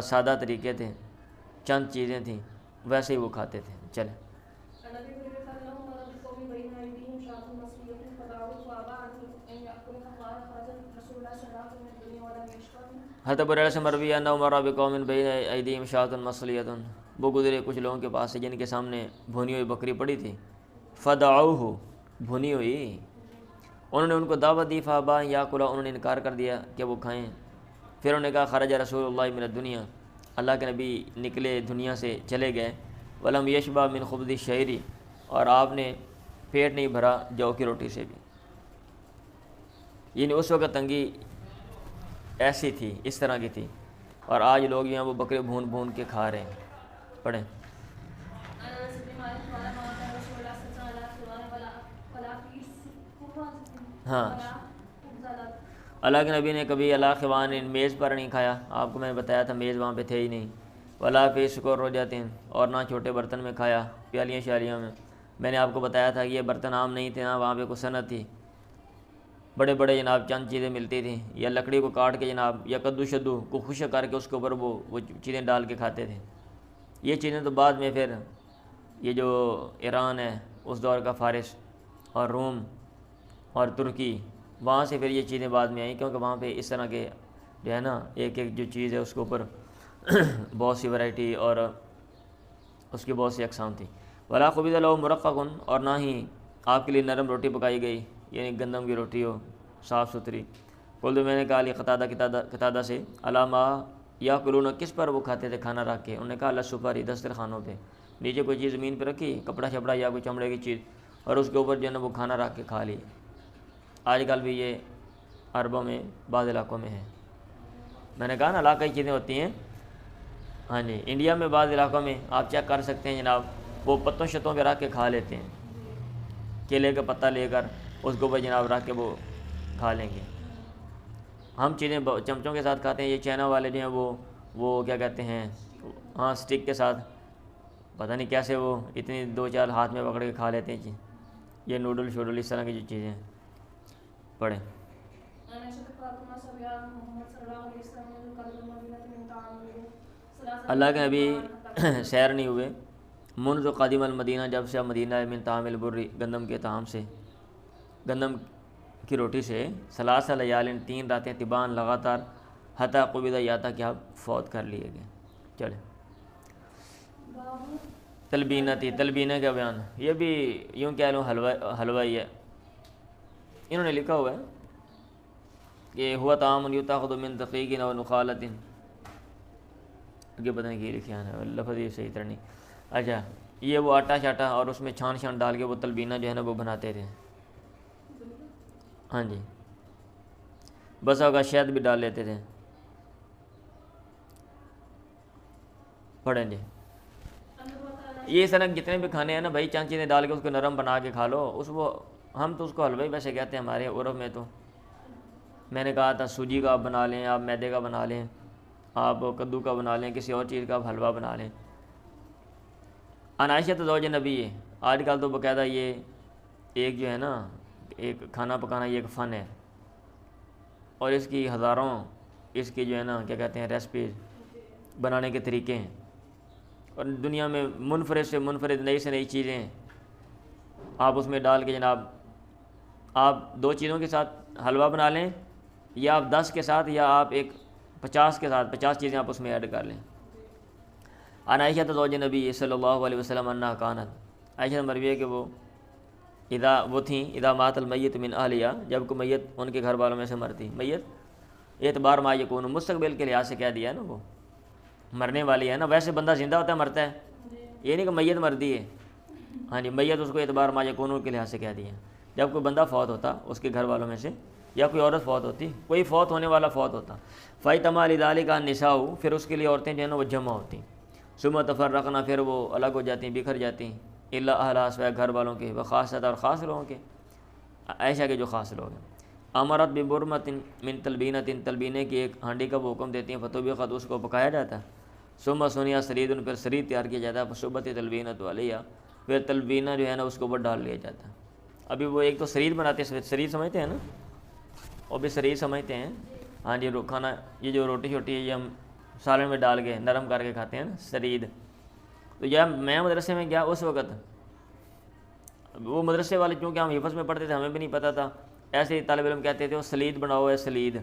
سادہ طریقے تھے، چند چیزیں تھیں، ویسے ہی وہ کھاتے تھے. چلیں. حضرت ابو ہریرہ سے مروی ہے انہ مر بقوم بین ایدیہم شاۃ مصلیۃ، وہ گزرے کچھ لوگوں کے پاس سے جن کے سامنے بھونی ہوئی بکری پڑی تھی. فدعوہ، بھونی ہوئی. انہوں نے ان کو دعوت دی. فابا یاکلا، انہوں نے انکار کر دیا کہ وہ کھائیں. پھر انہوں نے کہا خرج رسول اللہ من الدنیا، اللہ کے نبی نکلے دنیا سے چلے گئے. ولم یشبع من خبز الشعیر، اور آپ نے پیٹ نہیں بھرا جو کی روٹی سے بھی. یعنی اس وقت تنگی ایسی تھی، اس طرح کی تھی. اور آج لوگ یہاں وہ بکرے بھون بھون کے کھا رہے ہیں. پڑھیں. ہاں، اللہ کے نبی نے کبھی اللہ خوان میز پر نہیں کھایا. آپ کو میں نے بتایا تھا میز وہاں پہ تھے ہی نہیں. ولا فی سکور ہو جاتے ہیں، اور نہ چھوٹے برتن میں کھایا، پیالیاں شالیاں میں. میں نے آپ کو بتایا تھا کہ یہ برتن عام نہیں تھے، وہاں پہ کوئی صنعت تھی. بڑے بڑے جناب چند چیزیں ملتی تھیں، یا لکڑی کو کاٹ کے جناب، یا کدو شدو کو خشک کر کے اس کے اوپر وہ چیزیں ڈال کے کھاتے تھے. یہ چیزیں تو بعد میں پھر یہ جو ایران ہے اس دور کا، فارس اور روم اور ترکی، وہاں سے پھر یہ چیزیں بعد میں آئیں، کیونکہ وہاں پہ اس طرح کے جو ہے نا ایک ایک جو چیز ہے اس کے اوپر بہت سی ورائٹی اور اس کی بہت سی اقسام تھی. ولا خبز لہ مرقق، اور نہ ہی آپ کے لیے نرم روٹی پکائی گئی، یعنی گندم کی روٹی ہو صاف ستھری۔ قلت میں نے کہا علی قتادہ سے علامہ یا کلون، کس پر وہ کھاتے تھے کھانا رکھ کے؟ انہوں نے کہا لسفاری، دسترخوانوں پہ، نیچے کوئی چیز زمین پہ رکھی، کپڑا شپڑا یا کوئی چمڑے کی چیز، اور اس کے اوپر جو ہے نا وہ کھانا رکھ کے کھا لی۔ آج کل بھی یہ عربوں میں بعض علاقوں میں ہے۔ میں نے کہا نا علاقائی چیزیں ہوتی ہیں، ہاں جی، انڈیا میں بعض علاقوں میں آپ چیک کر سکتے ہیں جناب، وہ پتوں شتوں پہ رکھ کے کھا لیتے ہیں، کیلے کا پتہ لے کر اس کے اوپر جناب رکھ کے وہ کھا لیں گے۔ ہم چیزیں چمچوں کے ساتھ کھاتے ہیں، یہ چائنا والے جو ہیں وہ کیا کہتے ہیں، ہاں سٹک کے ساتھ، پتہ نہیں کیسے وہ اتنی 2-4 ہاتھ میں پکڑ کے کھا لیتے ہیں جی۔ یہ نوڈل شوڈل اس طرح کی جو چیزیں پڑھیں۔ اللہ کے نبی سیر نہیں ہوئے منذ قدیم المدینہ، جب سے مدینہ من طعام البری، گندم کے طعام سے، گندم کی روٹی سے، 3 لیال، 3 راتیں تبان لگاتار، حتی قبض، یا تھا کہ آپ فوت کر لیے گئے۔ چلے تلبینہ تھی، تلبینہ کا بیان، یہ بھی یوں کہہ لوں حلوہ ہی ہے۔ انہوں نے لکھا ہوا ہے کہ ہوا طعام یتاخذ من دقیق او نخالۃ، یہ پتہ نہیں کی لکھا ہے، لفظ یہ صحیح طرح نہیں۔ اچھا، یہ وہ آٹا شاٹا اور اس میں چھان ڈال کے وہ تلبینہ جو ہے نا وہ بناتے تھے، ہاں جی، بس ہوگا شہد بھی ڈال لیتے تھے۔ پڑھیں جی، یہ اس طرح جتنے بھی کھانے ہیں نا بھائی، چند چیزیں ڈال کے اس کو نرم بنا کے کھا لو، ہم تو اس کو حلوہ ہی ویسے کہتے ہیں ہمارے عرب میں۔ تو میں نے کہا تھا سوجی کا آپ بنا لیں، آپ میدے کا بنا لیں، آپ کدو کا بنا لیں، کسی اور چیز کا آپ حلوہ بنا لیں۔ عائشہ زوج نبی ہے، آج کل تو باقاعدہ یہ ایک جو ہے نا، ایک کھانا پکانا یہ ایک فن ہے، اور اس کی ہزاروں اس کی جو ہے نا کیا کہتے ہیں ریسپیز بنانے کے طریقے ہیں، اور دنیا میں منفرد سے منفرد نئی سے نئی چیزیں آپ اس میں ڈال کے جناب، آپ 2 چیزوں کے ساتھ حلوہ بنا لیں، یا آپ 10 کے ساتھ، یا آپ 50 کے ساتھ 50 چیزیں آپ اس میں ایڈ کر لیں۔ عائشہ زوج نبی صلی اللہ علیہ وسلم انہا کانت، عائشہ مروی ہے کہ وہ تھیں اذا مات المیت من اہلیہ، جب کوئی میت ان کے گھر والوں میں سے مرتی، میت اعتبار ما یکون، مستقبل کے لحاظ سے کہہ دیا ہے نا، وہ مرنے والی ہے نا، ویسے بندہ زندہ ہوتا ہے مرتا ہے، یہ نہیں کہ میت مردی ہے، ہاں جی، میت اس کو اعتبار ما یکون کے لحاظ سے کہہ دیا۔ جب کوئی بندہ فوت ہوتا اس کے گھر والوں میں سے، یا کوئی عورت فوت ہوتی، کوئی فوت ہونے والا فوت ہوتا، فَإِتَمَا لِذَلِكَ النِّسَاءُ، پھر اس کے لیے عورتیں جو ہیں نا وہ جمع ہوتی، ثُمَّ تَفَرَّقْنَا، پھر وہ الگ ہو جاتی، بکھر جاتی، إِلَّا أَهْلَهَا، سوائے گھر والوں کے، وَخَاصَّةً، اور خاص لوگوں کے، عائشہ کے جو خاص لوگ ہیں۔ امرت ببرمۃ من تلبینۃ، تلبینے کی ایک ہانڈی کا وہ حکم دیتی ہیں، فطبخت، اس کو پکایا جاتا ہے، ثم سنیا سرید، پھر سرید تیار کیا جاتا ہے، فصبت تلبینۃ علیہ، پھر تلبینہ جو ہے نا اس کے اوپر ڈال لیا جاتا ہے۔ ابھی وہ ایک تو سرید بناتے ہیں، سرید سمجھتے ہیں نا، اور بھی سرید سمجھتے ہیں، ہاں جی، کھانا یہ جو روٹی شوٹی ہے یہ ہم سالن میں ڈال کے نرم کر کے کھاتے ہیں نا، سرید۔ تو یا میں مدرسے میں گیا اس وقت، وہ مدرسے والے چونکہ ہم حفظ میں پڑھتے تھے ہمیں بھی نہیں پتہ تھا، ایسے ہی طالب علم کہتے تھے وہ سلید بناؤ ہے، سلید،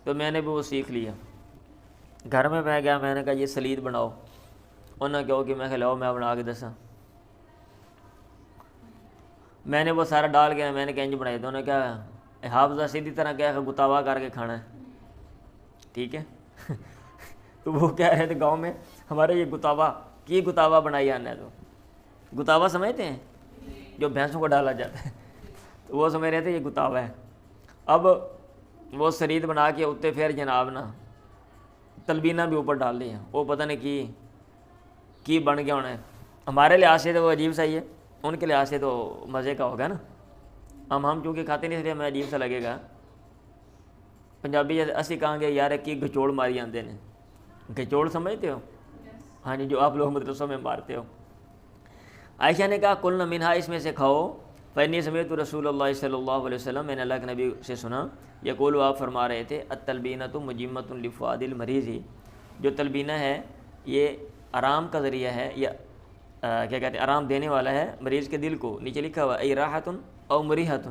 تو میں نے بھی وہ سیکھ لیا۔ گھر میں گیا، میں نے کہا یہ سلید بناؤ، انہوں نے کہا کہ میں کھلاؤ، میں بنا کے دسا، میں نے وہ سارا ڈال کے میں نے کہا انج بنائی، تو انہوں نے کہا حافظہ سیدھی طرح کیا ہے گتاوا کر کے کھانا ہے، ٹھیک ہے۔ تو وہ کہہ رہے تھے گاؤں میں ہمارے یہ گتاوا بنائی آنا ہے، تو گتاوا سمجھتے ہیں جو بھینسوں کو ڈالا جاتا ہے، تو وہ سمجھ رہے تھے یہ گتاوا ہے۔ اب وہ سرید بنا کے اتنے پھر جناب نا تلبینہ بھی اوپر ڈال دیا، وہ پتہ نہیں کی بن گیا ہونا ہے۔ ہمارے لحاظ سے تو وہ عجیب سا ہی ہے، ان کے لحاظ سے تو مزے کا ہوگا نا، ہم چونکہ کھاتے نہیں، اس لیے ہمیں عجیب سا لگے گا۔ پنجابی اسی کہاں گے یار کی گھچوڑ ماری آندے نے، گھچوڑ سمجھتے ہو، ہاں جی، جو آپ لوگ مدرسوں میں مارتے ہو۔ عائشہ نے کہا کلنا منہا، اس میں سے کھاؤ، فإنی سمعت رسول اللہ صلی اللہ علیہ وسلم، میں نے اللہ کے نبی سے سنا، یقول، آپ فرما رہے تھے، التلبینۃ مجیمۃ لفؤاد المریض، جو تلبینہ ہے یہ آرام کا ذریعہ ہے، یا کیا کہتے ہیں آرام دینے والا ہے مریض کے دل کو، نیچے لکھا ہوا ای راحۃ او مریحۃ،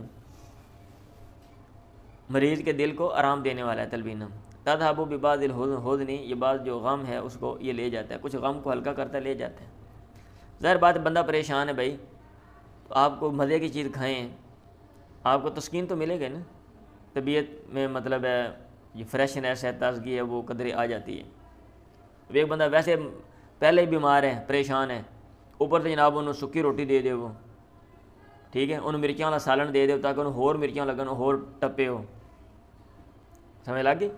مریض کے دل کو آرام دینے والا ہے تلبینہ۔ تذهب ببعض الحزن، یہ بعض جو غم ہے اس کو یہ لے جاتا ہے، کچھ غم کو ہلکا کرتا ہے، لے جاتا ہے۔ ظاہر بات ہے بندہ پریشان ہے بھائی، تو آپ کو مزے کی چیز کھائیں، آپ کو تسکین تو ملے گا نا، طبیعت میں مطلب ہے یہ فریشنیس ہے، تازگی ہے، وہ قدرے آ جاتی ہے۔ ایک بندہ ویسے پہلے ہی بیمار ہے، پریشان ہے، اوپر سے جناب انہوں سکی روٹی دے دے وہ، ٹھیک ہے، انہوں مرچاں والا سالن دے دے تاکہ انہوں ہور مرچاں لگن ہور ٹپے ہو، سمجھ لگ گئی؟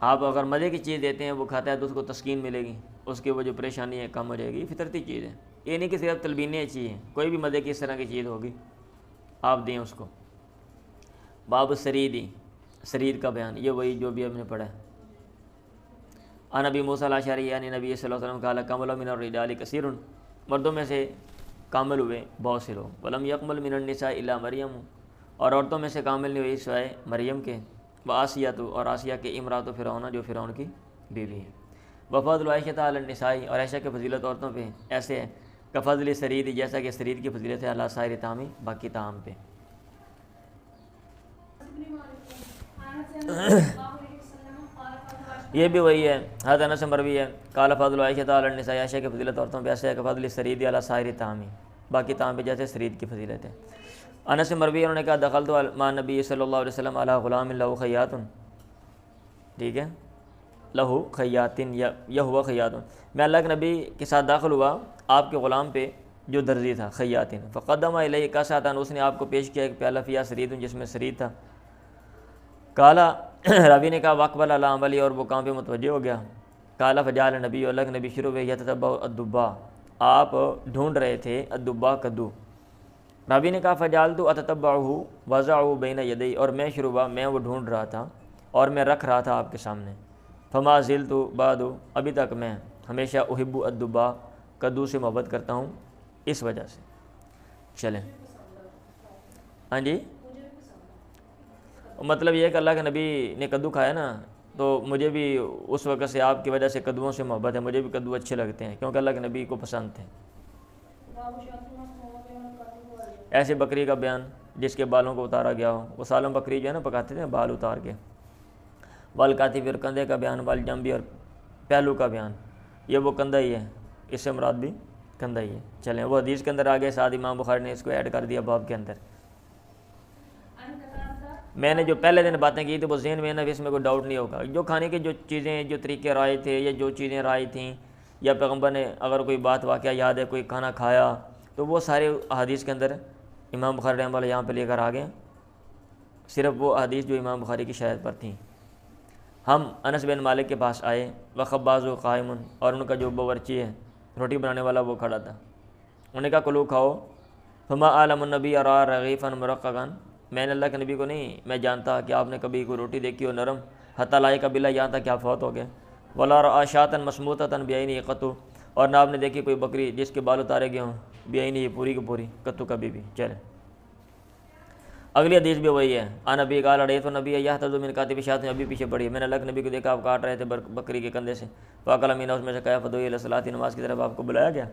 آپ اگر مزے کی چیز دیتے ہیں وہ کھاتا ہے تو اس کو تسکین ملے گی، اس کی وہ جو پریشانی ہے کم ہو جائے گی، یہ فطرتی چیز ہے، یہ نہیں کہ صرف تلبینیں چاہیے، کوئی بھی مزے کی اس طرح کی چیز ہوگی آپ دیں اس کو۔ باب سریدی، سرید کا بیان، یہ وہی جو بھی ہم نے پڑھا ہے۔ عن ابی موسیٰ الاشعری یعنی نبی صلی اللہ علیہ وسلم قال کمل من الرجال کثیر، مردوں میں سے کامل ہوئے بہت سے لوگ، ولم یکمل من النساء الا مریم، اور عورتوں میں سے کامل نہیں ہوئی سوائے مریم کے، وآسیہ اور آسیہ کے، امراۃ فرعون جو فرعون کی بیوی ہے، وفضل عائشہ علی النساء، اور عائشہ کی فضیلت عورتوں پہ ایسے ہے کفضل سرید، جیسا کہ سرید کی فضیلت ہے علی سائر طعام، باقی طعام پہ۔ یہ بھی وہی ہے، حضرت انس مروی ہے، قال فضل عائشہ علی النساء، عائشہ کی فضیلت عورتوں پہ ایسے ہے کہ فضل سرید علی سائر طعام، باقی طعام پہ جیسے سرید کی فضیلت ہے۔ انس مروی انہوں نے کہا دخلت مع نبی صلی اللہ علیہ وسلم علی غلام لہ خیاط، ٹھیک ہے، لہو خیاطن یا ہوا خیاط، میں اللہ کے نبی کے ساتھ داخل ہوا آپ کے غلام پہ جو درزی تھا، خیاطن، فقدم الیہ کاسۃ، اس نے آپ کو پیش کیا ایک پیالہ فیہا سرید، جس میں سرید تھا، کالا، راوی نے کہا واقبل علی عملی، اور وہ کام پہ متوجہ ہو گیا، کالا فجعل نبی، اللہ کے نبی شروع ہوئے یتتبع الدبا، آپ ڈھونڈ رہے تھے الدبا کدو، راوی نے کہا فجعلت اتتبعہ وضعہ بین یدی، اور میں شروع ہوا میں وہ ڈھونڈ رہا تھا اور میں رکھ رہا تھا آپ کے سامنے، فما زلت بعد، ابھی تک میں ہمیشہ احب الدبا، کدو سے محبت کرتا ہوں اس وجہ سے۔ چلیں، ہاں جی، مطلب یہ ہے کہ اللہ کے نبی نے کدو کھایا نا، تو مجھے بھی اس وقت سے آپ کی وجہ سے کدوؤں سے محبت ہے، مجھے بھی کدو اچھے لگتے ہیں کیونکہ اللہ کے نبی کو پسند تھے۔ ایسے بکری کا بیان جس کے بالوں کو اتارا گیا ہو، وہ سالم بکری جو ہے نا پکاتے تھے بال اتار کے، والکاتی، پھر کندھے کا بیان، والجنبی، اور پہلو کا بیان، یہ وہ کندھا ہی ہے، اس سے مراد بھی کندھا ہی ہے۔ چلیں، وہ حدیث کے اندر آگے ساتھ امام بخاری نے اس کو ایڈ کر دیا باب کے اندر۔ میں نے جو پہلے دن باتیں کی تھی وہ ذہن میں نا، اس میں کوئی ڈاؤٹ نہیں ہوگا، جو کھانے کی جو چیزیں جو طریقے رائے تھے یا جو چیزیں رائے تھیں، یا پیغمبر نے اگر کوئی بات واقعہ یاد ہے، کوئی کھانا کھایا، تو وہ سارے احادیث کے اندر امام بخاری رحمہ اللہ یہاں پہ لے کر آ گئے، صرف وہ احادیث جو امام بخاری کی شاہد پر تھیں۔ ہم انس بن مالک کے پاس آئے، وخباز و قائم، اور ان کا جو باورچی ہے روٹی بنانے والا وہ کھڑا تھا، انہوں نے کہا کلو کھاؤ، فما عالم النبی ارا رغیفا مرققا، میں نے اللہ کے نبی کو نہیں میں جانتا کہ آپ نے کبھی کوئی روٹی دیکھی ہو نرم، حتی لا قبیلہ، یہاں تک کہ آپ فوت ہو گئے، ولا رأى شاة مسموطة بعینہ قط، اور نہ آپ نے دیکھی کوئی بکری جس کے بال اتارے گئے ہوں، بعینہ، پوری کی پوری، قط کبھی بھی۔ چلیں، اگلی حدیث بھی وہی ہے، ان نبی قال رأیت النبی یحتض من کاتب شاة، ابھی پیچھے پڑھی، میں نے اللہ کے نبی کو دیکھا آپ کاٹ رہے تھے بکری کے کندھے سے، فاکل منھا، اس میں سے کھایا، فدعی الی الصلاۃ، نماز کی طرف آپ کو بلایا گیا،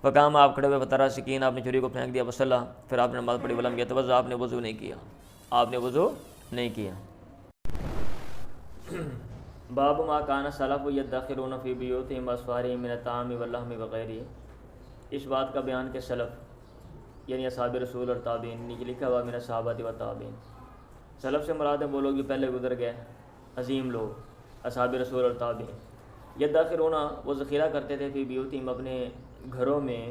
فقام، آپ کھڑے ہوئے، فطرح سکین، آپ نے چھری کو پھینک دیا، وصلی، پھر آپ نے نماز پڑھی، ولم یتوضا، آپ نے وضو نہیں کیا، آپ نے وضو نہیں کیا۔ باب ما کان السلف یدخرون فی بیوتہم واسفارہم من الطعام واللحم وغیرہ، اس بات کا بیان کہ سلف یعنی اصحاب رسول اور تابعین، نیچے لکھا ہوا من الصحابہ و تابعین، سلف سے مراد ہے وہ لوگ جو پہلے گزر گئے، عظیم لوگ، اصحاب رسول اور تابعین، یدخرون، وہ ذخیرہ کرتے تھے، فی بیوتہم، اپنے گھروں میں،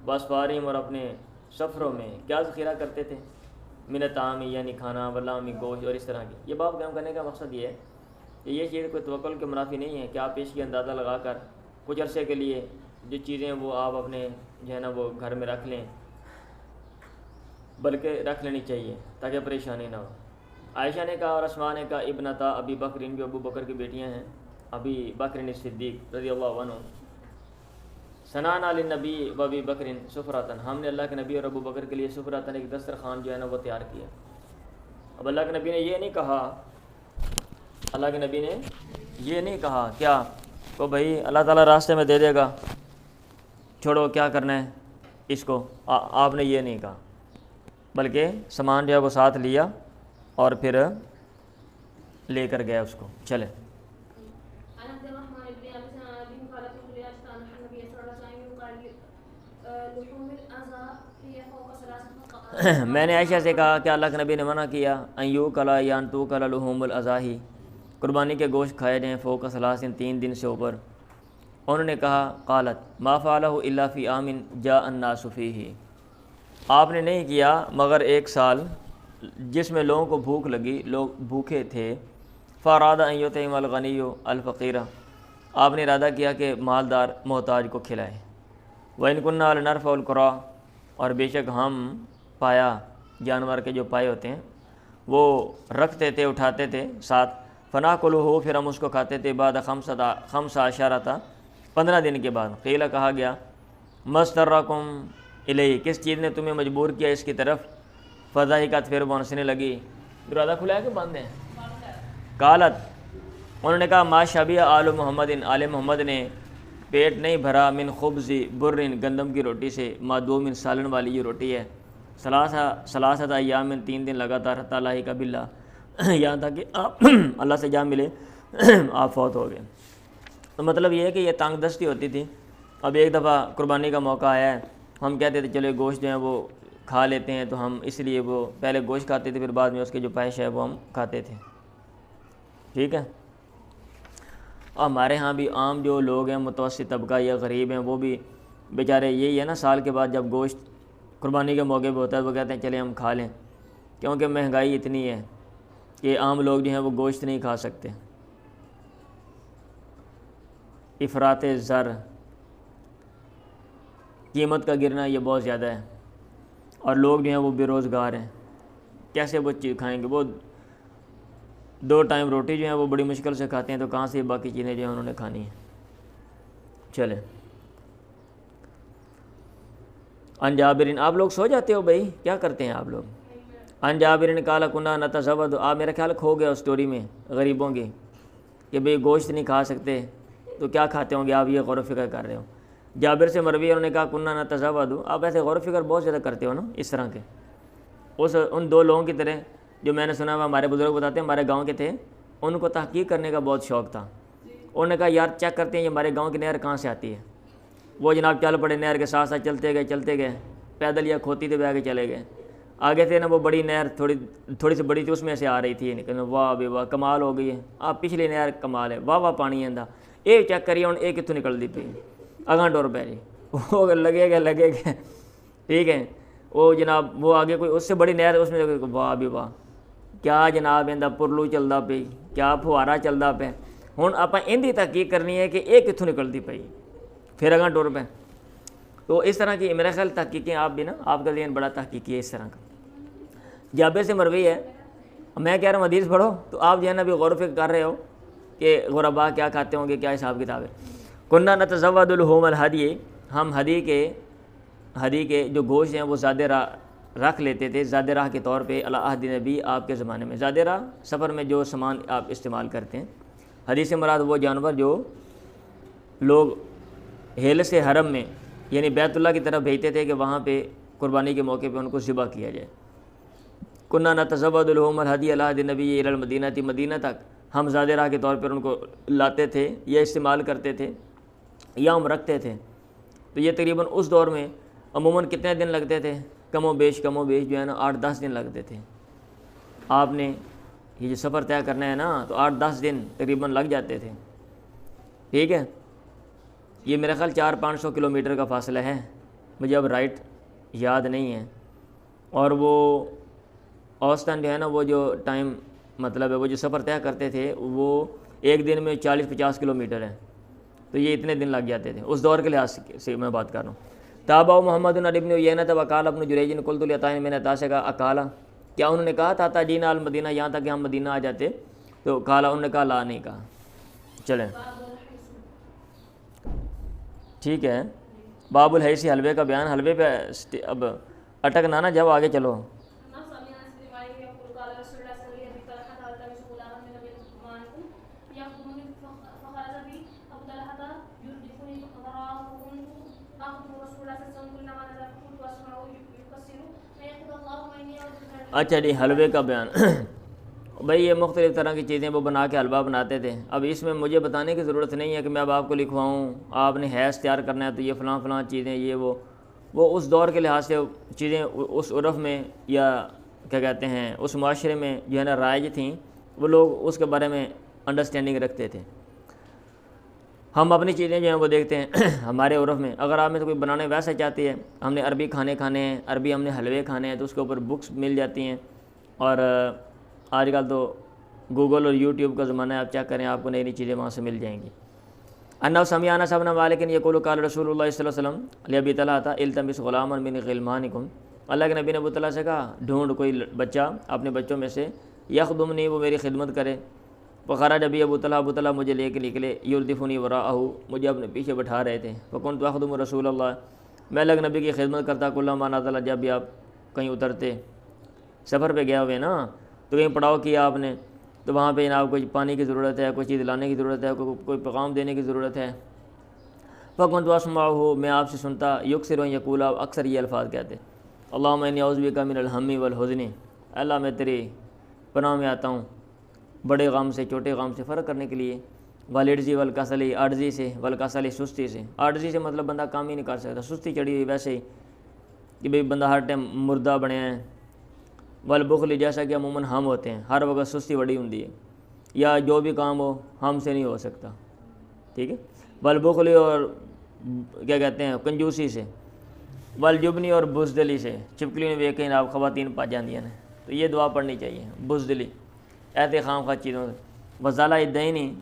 واسفارہم، اور اپنے سفروں میں، کیا ذخیرہ کرتے تھے، من الطعام، یعنی کھانا، واللحم، گوشت، اور اس طرح کی۔ یہ باب بیان کرنے کا مقصد یہ ہے کہ یہ چیز کوئی توکل کے منافی نہیں ہے کہ آپ پیش کی اندازہ لگا کر کچھ عرصے کے لیے جو چیزیں وہ آپ اپنے جو ہے نا وہ گھر میں رکھ لیں، بلکہ رکھ لینی چاہیے تاکہ پریشانی نہ ہو۔ عائشہ نے کہا اور اسماء نے کہا ابنتا ابی بکر، جو ابو بکر کی بیٹیاں ہیں، ابی بکر صدیق رضی اللہ عنہ، ثنانا للنبی و ابی بکر سفرۃ، ہم نے اللہ کے نبی اور ابو بکر کے لیے سفرۃ، ایک دسترخوان جو ہے نا وہ تیار کیا۔ اب اللہ کے نبی نے یہ نہیں کہا، اللہ کے نبی نے یہ نہیں کہا کیا تو بھائی اللہ تعالیٰ راستے میں دے دے گا، چھوڑو کیا کرنا ہے اس کو، آپ نے یہ نہیں کہا، بلکہ سامان جو ہے وہ ساتھ لیا اور پھر لے کر گیا اس کو۔ چلے، میں نے عائشہ سے کہا کہ اللہ کے نبی نے منع کیا ایو کلا یا تو کلا لحوم الاضاحی، قربانی کے گوشت کھائے جائیں فوق ثلاث 3 دن سے اوپر۔ انہوں نے کہا قالت ما فعلہ الا فی عام جاء الناس فیہ، آپ نے نہیں کیا مگر ایک سال جس میں لوگوں کو بھوک لگی، لوگ بھوکے تھے۔ فاراد ان یطعم الغنی الفقیرہ، آپ نے ارادہ کیا کہ مالدار محتاج کو کھلائے۔ وَإِن كُنَّا لَنَرْفَعُ الْقُرَىٰ، اور بے شک ہم پایا جانور کے جو پائے ہوتے ہیں وہ رکھتے تھے، اٹھاتے تھے ساتھ۔ فَنَأْكُلُهُ، پھر ہم اس کو کھاتے تھے۔ بعد 15 15 دن کے بعد۔ قیل، کہا گیا مَسْتَرَّكُمْ الیہ، کس چیز نے تمہیں مجبور کیا اس کی طرف؟ فضحکت، پھر وہ ہنسنے لگی۔ دروازہ کھلا ہے کہ بند ہے؟ قالت، انہوں نے کہا ما شبیہ آل محمد، آل محمد نے پیٹ نہیں بھرا من خبز برن، گندم کی روٹی سے، معدوم سالن والی یہ روٹی ہے، ثلاثۃ ایام، 3 دن لگاتار، حتی لاحق باللہ، یہاں تک کہ آپ اللہ سے جا ملے، آپ فوت ہو گئے۔ تو مطلب یہ ہے کہ یہ تانگ دستی ہوتی تھی۔ اب ایک دفعہ قربانی کا موقع آیا ہے، ہم کہتے تھے چلے گوشت جو ہیں وہ کھا لیتے ہیں، تو ہم اس لیے وہ پہلے گوشت کھاتے تھے، پھر بعد میں اس کے جو پیش ہے وہ ہم کھاتے تھے، ٹھیک ہے۔ ہمارے ہاں بھی عام جو لوگ ہیں متوسط طبقہ یا غریب ہیں، وہ بھی بیچارے یہی ہے نا، سال کے بعد جب گوشت قربانی کے موقع پہ ہوتا ہے وہ کہتے ہیں چلے ہم کھا لیں، کیونکہ مہنگائی اتنی ہے کہ عام لوگ جو ہیں وہ گوشت نہیں کھا سکتے۔ افراط زر، قیمت کا گرنا یہ بہت زیادہ ہے، اور لوگ جو ہیں وہ بے روزگار ہیں، کیسے وہ چیز کھائیں گے؟ وہ 2 ٹائم روٹی جو ہیں وہ بڑی مشکل سے کھاتے ہیں، تو کہاں سے باقی چیزیں جو ہیں انہوں نے کھانی ہیں؟ چلیں، عن جابرین، آپ لوگ سو جاتے ہو بھائی، کیا کرتے ہیں آپ لوگ؟ عن جابرین قال کنا نتزود، آپ میرا خیال کھو گیا اس سٹوری میں غریبوں کی کہ بھئی گوشت نہیں کھا سکتے تو کیا کھاتے ہوں گے، آپ یہ غور و فکر کر رہے ہو۔ جابر سے مروی، انہوں نے کہا کنا نتزود، آپ ایسے غور و فکر بہت زیادہ کرتے ہو نا اس طرح کے، ان 2 لوگوں کی طرح جو میں نے سنا ہوا ہمارے بزرگ بتاتے ہیں، ہمارے گاؤں کے تھے، ان کو تحقیق کرنے کا بہت شوق تھا۔ انہوں نے کہا یار چیک کرتے ہیں یہ ہمارے گاؤں کی نہر کہاں سے آتی ہے۔ وہ جناب چل پڑے، نہر کے ساتھ ساتھ چلتے گئے، پیدل یا کھوتی سے بہ کے چلے گئے۔ آگے تھے نا وہ بڑی نہر، تھوڑی سی بڑی تھی، اس میں سے آ رہی تھی، نکلنے، واہ بے واہ کمال ہو گئی ہے، آپ پچھلی نہر کمال ہے، واہ واہ پانی ہے، ایک چیک کریے ہوں ایک کتوں نکل دی پی اگاں ڈور پہ جی، وہ لگے گئے ٹھیک ہے۔ وہ جناب وہ آگے کوئی اس سے بڑی نہر، اس میں واہ بھی واہ کیا جناب اندر پرلو چلتا پئی، کیا فوارا چلتا پہ، ہوں آپ اندی تحقیق کرنی ہے کہ یہ کتوں نکلتی پئی، پھر اگاں ٹور پہ۔ تو اس طرح کی میرا خیال تحقیقیں آپ بھی نا، آپ کا ذہن بڑا تحقیقی ہے اس طرح کا۔ جابر سے مروی ہے، میں کہہ رہا ہوں حدیث پڑھو، تو آپ جو ہے نا ابھی غور و فکر کر رہے ہو کہ غربا کیا کھاتے ہوں گے، کیا حساب کتاب ہے۔ کنہ نتزود الحوم الہدی، ہم ہدی کے جو گوشت ہیں وہ زیادہ رکھ لیتے تھے، زیادہ راہ کے طور پہ، علی عہد نبی، آپ کے زمانے میں، زیادہ راہ سفر میں جو سامان آپ استعمال کرتے ہیں۔ حدیث سے مراد وہ جانور جو لوگ ہیل سے حرم میں یعنی بیت اللہ کی طرف بھیجتے تھے کہ وہاں پہ قربانی کے موقع پہ ان کو ذبح کیا جائے۔ کنہ نتزود الحوم الہدی علی عہد نبی الی المدینہ، مدینہ تک ہم زیادہ راہ کے طور پر ان کو لاتے تھے یا استعمال کرتے تھے یا ہم رکھتے تھے۔ تو یہ تقریباً اس دور میں عموماً کتنے دن لگتے تھے؟ کم و بیش جو ہے نا 8-10 دن لگتے تھے۔ آپ نے یہ جو سفر طے کرنا ہے نا تو 8-10 دن تقریباً لگ جاتے تھے، ٹھیک ہے۔ یہ میرا خیال 400-500 کلومیٹر کا فاصلہ ہے، مجھے اب رائٹ یاد نہیں ہے، اور وہ اوسطاً جو ہے نا وہ جو ٹائم مطلب ہے وہ جو سفر طے کرتے تھے وہ ایک دن میں 40-50 کلومیٹر ہے، تو یہ اتنے دن لگ جاتے تھے اس دور کے لحاظ سے میں بات کر رہا ہوں۔ تابع محمد ابن عیینہ وقال ابن جریج قلت لعطاء، میں نے عطاء سے کہا اقالا، کیا انہوں نے کہا تھا تاجینا المدینہ، یہاں تک کہ ہم مدینہ آ جاتے؟ تو قالا، انہوں نے کہا لا، نہیں کہا۔ چلیں ٹھیک ہے، باب الحیثی، حلوے کا بیان۔ حلوے پہ اب اٹکنا نا، جب آگے چلو۔ اچھا جی، حلوے کا بیان۔ بھائی یہ مختلف طرح کی چیزیں وہ بنا کے حلوہ بناتے تھے۔ اب اس میں مجھے بتانے کی ضرورت نہیں ہے کہ میں اب آپ کو لکھواؤں، آپ نے حیض تیار کرنا ہے تو یہ فلاں فلاں چیزیں یہ وہ، وہ اس دور کے لحاظ سے چیزیں اس عرف میں یا کیا کہتے ہیں اس معاشرے میں جو ہے نا رائج تھیں، وہ لوگ اس کے بارے میں انڈرسٹینڈنگ رکھتے تھے۔ ہم اپنی چیزیں جو ہیں وہ دیکھتے ہیں ہمارے عرف میں، اگر آپ میں تو کوئی بنانے ویسے چاہتی ہے، ہم نے عربی کھانے ہیں، عربی ہم نے حلوے کھانے ہیں، تو اس کے اوپر بکس مل جاتی ہیں، اور آج کل تو گوگل اور یوٹیوب کا زمانہ ہے، آپ چیک کریں آپ کو نئی نئی چیزیں وہاں سے مل جائیں گی۔ انّا سمع انس بن مالک یقول قال رسول اللہ صلی اللہ علیہ وسلم لابی طلحہ التمس غلاما من غلمانکم، اللہ کے نبی نے ابو طلحہ سے کہا ڈھونڈ کوئی بچہ اپنے بچوں میں سے، یخدمنی، وہ میری خدمت کرے۔ فخرج ابی، ابو طلحہ مجھے لے کے نکلے، یردفنی وراءہ، مجھے اپنے پیچھے بٹھا رہے تھے۔ فکنت اخدم رسول اللہ، میں اللہ کے نبی کی خدمت کرتا، کلما نزل، جب بھی آپ کہیں اترتے، سفر پہ گیا ہوئے نا، تو کہیں پڑاؤ کیا آپ نے، تو وہاں پہ جناب کوئی پانی کی ضرورت ہے، کوئی چیز لانے کی ضرورت ہے، کوئی پیغام دینے کی ضرورت ہے، فکنت اسمعہ، میں آپ سے سنتا، یکثر یقول، اکثر یہ الفاظ کہتے، اللہم انی اعوذ بک من الہم والحزن، اللہ میں تیری پناہ میں آتا ہوں بڑے غم سے چھوٹے غم سے فرق کرنے کے لیے، والعجزی والکسلی، عاجزی سے، والکسلی، سستی سے۔ عاجزی سے مطلب بندہ کام ہی نہیں کر سکتا، سستی چڑھی ہوئی ویسے ہی کہ بھئی بندہ ہر ٹائم مردہ بنے ہیں، والبخل، جیسا کہ عموماً ہم ہوتے ہیں، ہر وقت سستی بڑی ہوتی ہے، یا جو بھی کام ہو ہم سے نہیں ہو سکتا، ٹھیک ہے، والبخل، اور کیا کہتے ہیں کنجوسی سے، والجبنی، اور بزدلی سے۔ چپکلی میں ویکھیں آپ خواتین پا جاندیاں نے، تو یہ دعا پڑھنی چاہیے، بزدلی، ایسے خام خواہ چیزوں سے، وزالہ الدینی،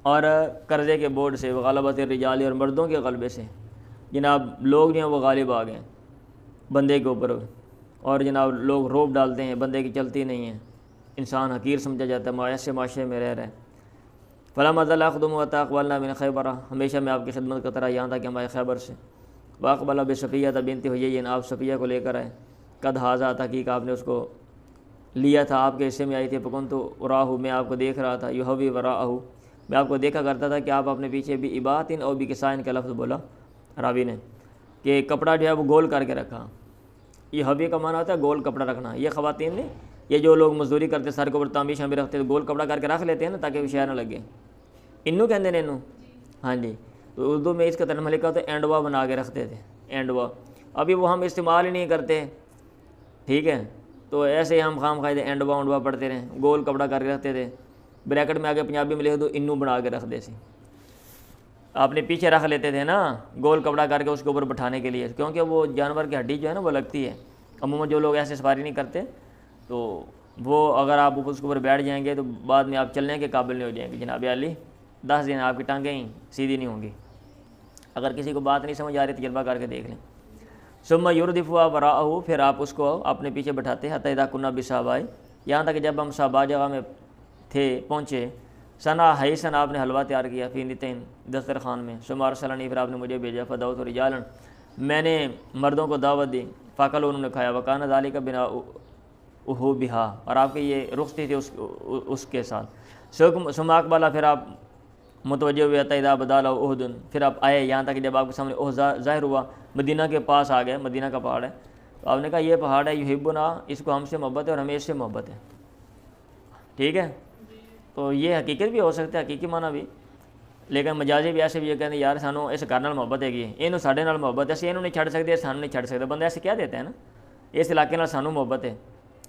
اور قرضے کے بورڈ سے، وغلبۃ الرجال، اور مردوں کے غلبے سے، جناب لوگ جو ہیں وہ غالب آ گئے بندے کے اوپر، اور جناب لوگ روب ڈالتے ہیں، بندے کی چلتی نہیں ہے، انسان حقیر سمجھا جاتا ہے، ایسے معاشرے میں رہ رہے ہیں۔ فلما ازل اخدم حتی اقبلنا من خیبر، ہمیشہ میں آپ کی خدمت کرتا رہا یہاں تک کہ ہمارے خیبر سے۔ واقبل بصفیہ بنت حیی، آپ صفیہ کو لے کر آئے، قد ھذا، تحقیق آپ نے اس کو لیا تھا، آپ کے حصے میں آئی تھی، فکنت اراہ، میں آپ کو دیکھ رہا تھا، یحوی وراءہ، میں آپ کو دیکھا کرتا تھا کہ آپ اپنے پیچھے بھی اباتن اور بکسائن کا لفظ بولا راوی نے، کہ کپڑا جو ہے وہ گول کر کے رکھا۔ یہ حوی کا معنی ہوتا ہے گول کپڑا رکھنا، یہ خواتین نے، یہ جو لوگ مزدوری کرتے سر کے اوپر تانبی شامبی رکھتے تو گول کپڑا کر کے رکھ لیتے ہیں نا تاکہ وہ شہر نہ لگے، انو کہتے ہیں انو، ہاں جی، تو اردو میں اس کا ترجمہ لکھا ہوتا ہے اینڈوا بنا کے رکھتے تھے، اینڈوا، ابھی وہ ہم استعمال ہی نہیں کرتے، ٹھیک ہے، تو ایسے ہی ہم خام خواہ اینڈوا اونڈوا پڑھتے رہیں، گول کپڑا کر کے رکھتے تھے، بریکٹ میں آگے پنجابی میں لکھ دو انو بنا کے رکھ دے سی، آپ نے پیچھے رکھ لیتے تھے نا گول کپڑا کر کے اس کے اوپر بٹھانے کے لیے، کیونکہ وہ جانور کی ہڈی جو ہے نا وہ لگتی ہے، عموماً جو لوگ ایسے سواری نہیں کرتے تو وہ اگر آپ اس کے اوپر بیٹھ جائیں گے تو بعد میں آپ چلنے کے قابل نہیں ہو جائیں گے، جناب علی 10 دن آپ کی ٹانگیں ہی سیدھی نہیں ہوں گی۔ اگر کسی کو بات نہیں سمجھ آ رہی تجربہ کر کے دیکھ لیں۔ ثم یردفها وراءه، پھر آپ اس کو اپنے پیچھے بٹھاتے، حتی اذا کنا بصحابہ، یہاں تک کہ جب ہم صحابہ جگہ میں تھے پہنچے، ثنا حیثن، آپ نے حلوہ تیار کیا، فی نتین، دسترخوان میں، ثم ارسلنی، پھر آپ نے مجھے بھیجا، فدعوت رجالا، میں نے مردوں کو دعوت دی، فاکلوا، انہوں نے کھایا، وکان ذلک بناؤہ بہا، اور آپ کی یہ رخصتی تھی اس کے ساتھ، ثم اقبل، پھر آپ متوجہ ہوئے، حتی اذا بدا لہ احد، پھر آپ آئے یہاں تک کہ جب آپ کے سامنے احد ظاہر ہوا، مدینہ کے پاس آ گئے، مدینہ کا پہاڑ ہے، تو آپ نے کہا یہ پہاڑ ہے، یحبنا، اس کو ہم سے محبت ہے اور ہمیں اس سے محبت ہے، ٹھیک ہے، تو یہ حقیقت بھی ہو سکتا ہے، حقیقی معنی بھی، لیکن مجازی بھی ایسے بھی یہ کہتے ہیں یار سانو اس گھر نال محبت ہے، یہ ساڈے نال محبت ہے، اسی یہ نہیں چھڑ سکتے، سانو نہیں چھڑ سکتے، بندہ ایسے کہہ دیتے ہیں نا، اس علاقے نال سانو محبت ہے،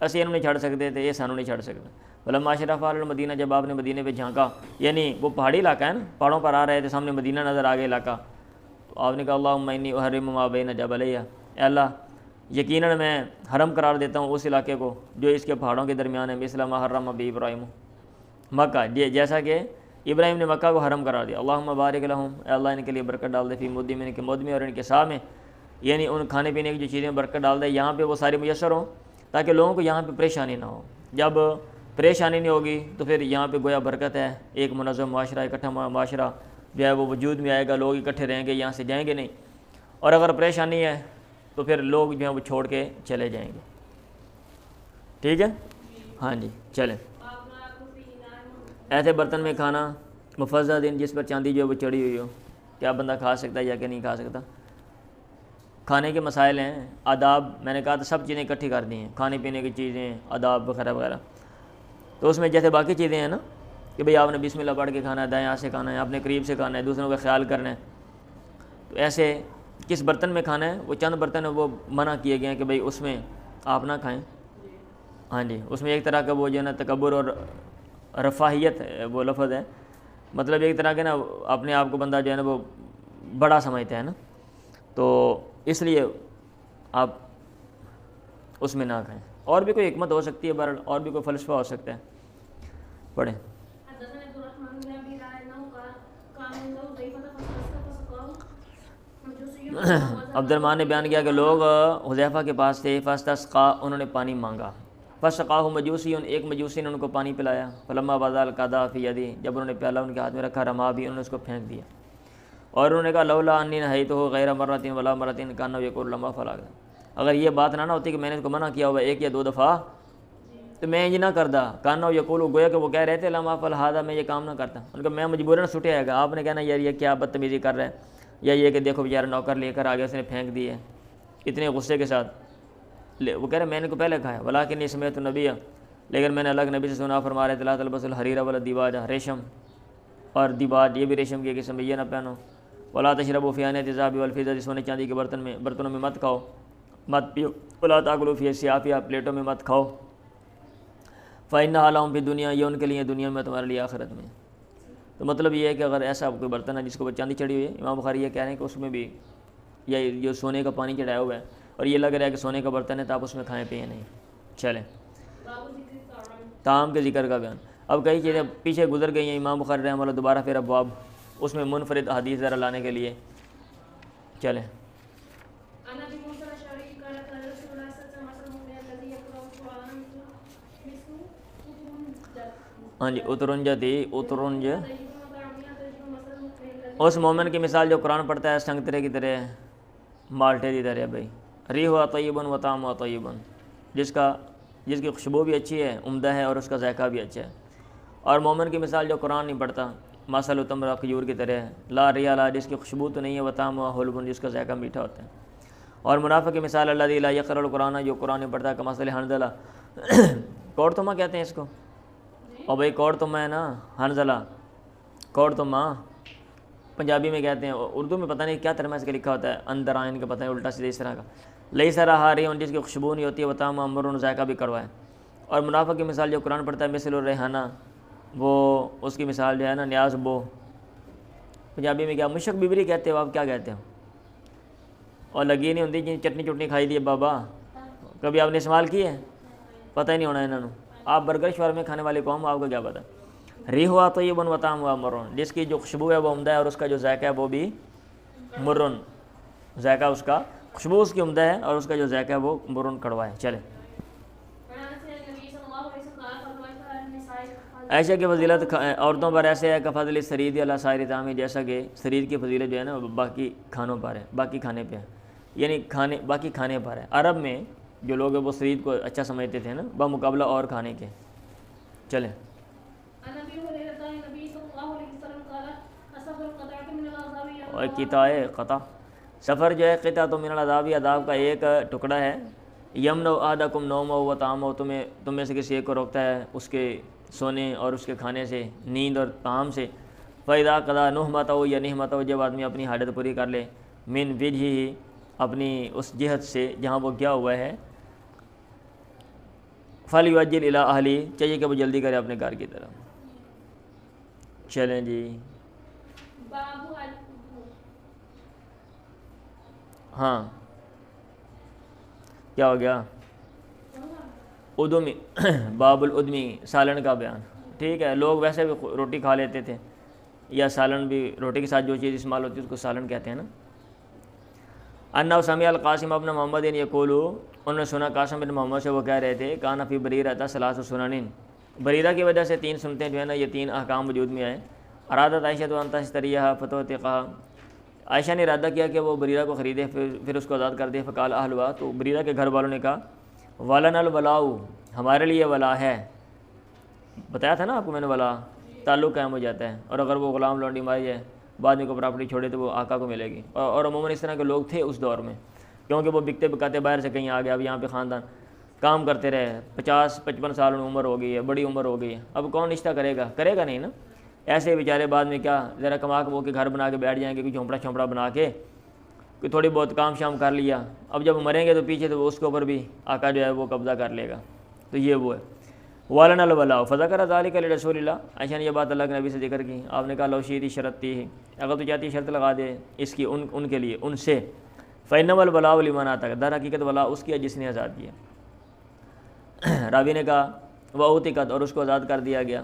اسی یہ نہیں چھڑ سکتے تھے، یہ سانو نہیں چھڑ سکتا۔ فلما اشرف علی المدینہ، جب آپ نے مدینے پہ جھانکا، یعنی وہ پہاڑی علاقہ ہے نا، پہاڑوں پر آ رہے تھے، سامنے مدینہ نظر آ گیا علاقہ، تو آپ نے کہا اللہم انی احرم ما بین جبلیہ، اے اللہ یقیناً میں حرم قرار دیتا ہوں اس علاقے کو جو اس کے پہاڑوں کے درمیان ہے، مثل ما حرم بی ابراہیم، مکہ، جیسا کہ ابراہیم نے مکہ کو حرم قرار دیا، اللہم بارک لہم، اے اللہ ان کے لیے برکت ڈال دے، فی مدہم، ان کے مد میں اور ان کے سا میں، یعنی ان کھانے پینے کی جو چیزیں برکت ڈال دے، یہاں پہ وہ ساری میسر ہوں تاکہ لوگوں کو یہاں پہ پریشانی نہ ہو، جب پریشانی نہیں ہوگی تو پھر یہاں پہ گویا برکت ہے، ایک منظم معاشرہ، اکٹھا معاشرہ جو ہے وہ وجود میں آئے گا، لوگ اکٹھے رہیں گے، یہاں سے جائیں گے نہیں، اور اگر پریشانی ہے تو پھر لوگ جو ہیں وہ چھوڑ کے چلے جائیں گے، ٹھیک ہے، ہاں جی چلیں۔ ایسے برتن میں کھانا مفضہ دن، جس پر چاندی جو ہے وہ چڑھی ہوئی ہو، کیا بندہ کھا سکتا ہے یا کہ نہیں کھا سکتا؟ کھانے کے مسائل ہیں، آداب، میں نے کہا تو سب چیزیں اکٹھی کر دی ہیں، کھانے پینے کی چیزیں، آداب وغیرہ وغیرہ، تو اس میں جیسے باقی چیزیں ہیں نا کہ بھئی آپ نے بسم اللہ پڑھ کے کھانا ہے، دائیں ہاتھ سے کھانا ہے، اپنے قریب سے کھانا ہے، دوسروں کا خیال کرنا ہے، تو ایسے کس برتن میں کھانا ہے، وہ چند برتن ہیں وہ منع کیے گئے ہیں کہ بھئی اس میں آپ نہ کھائیں. ہاں جی، اس میں ایک طرح کا وہ جو ہے نا تکبر اور رفاہیت وہ لفظ ہے، مطلب ایک طرح کے نا اپنے آپ کو بندہ جو ہے نا وہ بڑا سمجھتا ہے نا، تو اس لیے آپ اس میں نہ کھائیں. اور بھی کوئی حکمت ہو سکتی ہے، بہرحال اور بھی کوئی فلسفہ ہو سکتا ہے. پڑھیں. عبد الرحمن نے بیان کیا کہ لوگ حذیفہ کے پاس تھے، فاستسقا، انہوں نے پانی مانگا، فسقاہ مجوسی، ایک مجوسی نے ان کو پانی پلایا، فلما وضع القدح فی یدی، جب انہوں نے پیالہ ان کے ہاتھ میں رکھا، رما بھی، انہوں نے اس کو پھینک دیا، اور انہوں نے کہا لولا انی نہیتہ غیر مرۃ ولا مرۃ کان یقول لما فلق، اگر یہ بات نہ ہوتی کہ میں نے اس کو منع کیا ہوا ایک یا دو دفعہ تو میں یہ نہ کرتا، کانا یقول، گویا کہ وہ کہہ رہے تھے لما فعل ھذا، میں یہ کام نہ کرتا. ان کا میں مجبوراً سٹے آئے گا، آپ نے کہنا یار یہ کیا بدتمیزی کر رہا ہے، یا یہ کہ دیکھو بیچارہ نوکر لے کر آگے اس نے پھینک دی ہے اتنے غصے کے ساتھ. وہ کہہ رہے میں نے کو پہلے کھایا، ولیکن سمعت النبی، لیکن میں نے اللہ کے نبی سے سنا، فرما رہے تھے لا تلبسوا الحریر ولا الدیباج، ریشم اور دیباج یہ بھی ریشم کی قسم ہے، یہ نہ پہنو. ولا تشربوا فی آنیۃ الذهب والفضة، سونے چاندی کے برتنوں میں مت کھاؤ، مت پیو. ولا تاکلوا فی الصحاف، پلیٹوں میں مت کھاؤ. فإنها لهم فی الدنیا، یہ ان کے لیے دنیا میں، تمہارے لیے آخرت میں. تو مطلب یہ ہے کہ اگر ایسا کوئی برتن ہے جس کو چاندی چڑھی ہوئی ہے، امام بخاری یہ کہہ رہے ہیں کہ اس میں بھی یہ جو سونے کا پانی چڑھایا ہوا ہے اور یہ لگ رہا ہے کہ سونے کا برتن ہے تو آپ اس میں کھائیں پییں نہیں. چلیں، طعام کے ذکر کا بیان. اب کئی چیزیں پیچھے گزر گئی ہیں، امام بخاری رحمہ اللہ دوبارہ پھر ابواب اس میں منفرد حدیث ذرا لانے کے لیے. چلیں. ہاں جی، اترنج اس مومن کی مثال جو قرآن پڑھتا ہے سنگترے کی طرح، مالٹے کی طرح. بھائی ریحُ طیب و طعمُ طیب، جس کی خوشبو بھی اچھی ہے، عمدہ ہے، اور اس کا ذائقہ بھی اچھا ہے. اور مومن کی مثال جو قرآن نہیں پڑھتا، مثل تمر کھجور کی طرح ہے، لا ریح لا، جس کی خوشبو تو نہیں ہے، و طعمُ حلو، جس کا ذائقہ میٹھا ہوتا ہے. اور منافق کی مثال الذی لا یقرأ القرآن، جو قرآن نہیں پڑھتا، کمثل حنظلہ، کوڑتما کہتے ہیں اس کو. اور بھائی کوڑتما ہے نا، حنظلہ کوڑتما پنجابی میں کہتے ہیں، اردو میں پتہ نہیں کیا ترجمہ اس کے لکھا ہوتا ہے، اندر آئین کا پتہ ہے، الٹا سیدھا اس طرح کا. لئی سرا ہاری، جس کی خوشبو نہیں ہوتی ہے، وطعم امر، ذائقہ بھی کڑوا ہے. اور منافق کی مثال جو قرآن پڑھتا ہے مثل الریحانہ، وہ اس کی مثال جو ہے نا نیاز بو، پنجابی میں کیا مشک ببری کہتے ہو آپ، کیا کہتے ہو، اور لگی نہیں ہوتی جن چٹنی چٹنی کھائی دی ہے بابا، کبھی آپ نے استعمال کی ہے، پتہ ہی نہیں ہونا انہوں نے. آپ برگر شورمے کھانے والے قوم، آپ کو کیا پتہ. ریح طیب و طعم مرن، جس کی جو خوشبو ہے وہ عمدہ ہے اور اس کا جو ذائقہ ہے وہ بھی مرن، ذائقہ اس کا، خوشبو اس کی عمدہ ہے اور اس کا جو ذائقہ ہے وہ مرن کڑوا ہے. چلیں. عائشہ کی فضیلت عورتوں پر ایسے ہے کہ فضل سرید علی سائر طعام، جیسا کہ سرید کی فضیلت جو ہے نا باقی کھانوں پر ہے، باقی کھانے پہ ہے، یعنی باقی کھانے پر ہے. عرب میں جو لوگ ہیں وہ سرید کو اچھا سمجھتے تھے نا بمقابلہ اور کھانے کے. چلیں. اور قطع قطع، سفر جو ہے قطع تو من العذاب، عذاب کا ایک ٹکڑا ہے. یمن احدکم نومہ و طعامہ، تم میں سے کسی ایک کو روکتا ہے اس کے سونے اور اس کے کھانے سے، نیند اور طعام سے. فاذا قضا نہمتہ یا نہمتہ، جب آدمی اپنی حاجت پوری کر لے، من وجہہ، اپنی اس جہت سے جہاں وہ گیا ہوا ہے، فلیعجل الی اہلہ، چاہیے کہ وہ جلدی کرے اپنے گھر کی طرف. چلیں جی. ہاں کیا ہو گیا، ادمی، باب الادمی، سالن کا بیان. ٹھیک ہے، لوگ ویسے بھی روٹی کھا لیتے تھے، یا سالن بھی، روٹی کے ساتھ جو چیز استعمال ہوتی ہے اس کو سالن کہتے ہیں نا. انہ سمع القاسم ابن محمد یقول، انہوں نے سنا قاسم بن محمد سے وہ کہہ رہے تھے کان فی بریرہ ثلاث سنن، بریرہ کی وجہ سے 3 سنتیں جو ہے نا، یہ 3 احکام وجود میں آئے. ارادت عائشہ تو ان تشتریہ فتوثقہ، عائشہ نے ارادہ کیا کہ وہ بریرہ کو خریدے پھر اس کو آزاد کر دے. فقال اہلها، تو بریرہ کے گھر والوں نے کہا ولنا الولاء، ہمارے لیے ولا ہے. بتایا تھا نا آپ کو میں نے، ولا تعلق قائم ہو جاتا ہے، اور اگر وہ غلام لونڈی ماری جائے بعد میں کوئی پراپرٹی چھوڑے تو وہ آقا کو ملے گی. اور عموماً اس طرح کے لوگ تھے اس دور میں، کیونکہ وہ بکتے بکاتے باہر سے کہیں آ گیا، اب یہاں پہ خاندان کام کرتے رہے، 50-55 سال عمر ہو گئی ہے، بڑی عمر ہو گئی ہے، اب کون رشتہ کرے گا نہیں نا. ایسے بیچارے بعد میں کیا ذرا کما کے وہ کے گھر بنا کے بیٹھ جائیں گے، کوئی جھونپڑا بنا کے کہ تھوڑی بہت کام شام کر لیا، اب جب مریں گے تو پیچھے تو اس کے اوپر بھی آقا جو ہے وہ قبضہ کر لے گا، تو یہ وہ ہے۔ والن الولاء فذکر ذلک لرسول اللہ، عائشہ نے یہ بات اللہ کے نبی سے ذکر کی، آپ نے کہا لو شئتی شرطتی ہے، اگر تو چاہتی شرط لگا دے اس کی ان کے لیے، ان سے، فإنما الولاء لمن اعتق، در حقیقت ولا اس کی ہے جس نے آزاد کیا۔ راوی نے کہا وأعتقت، اور اس کو آزاد کر دیا گیا،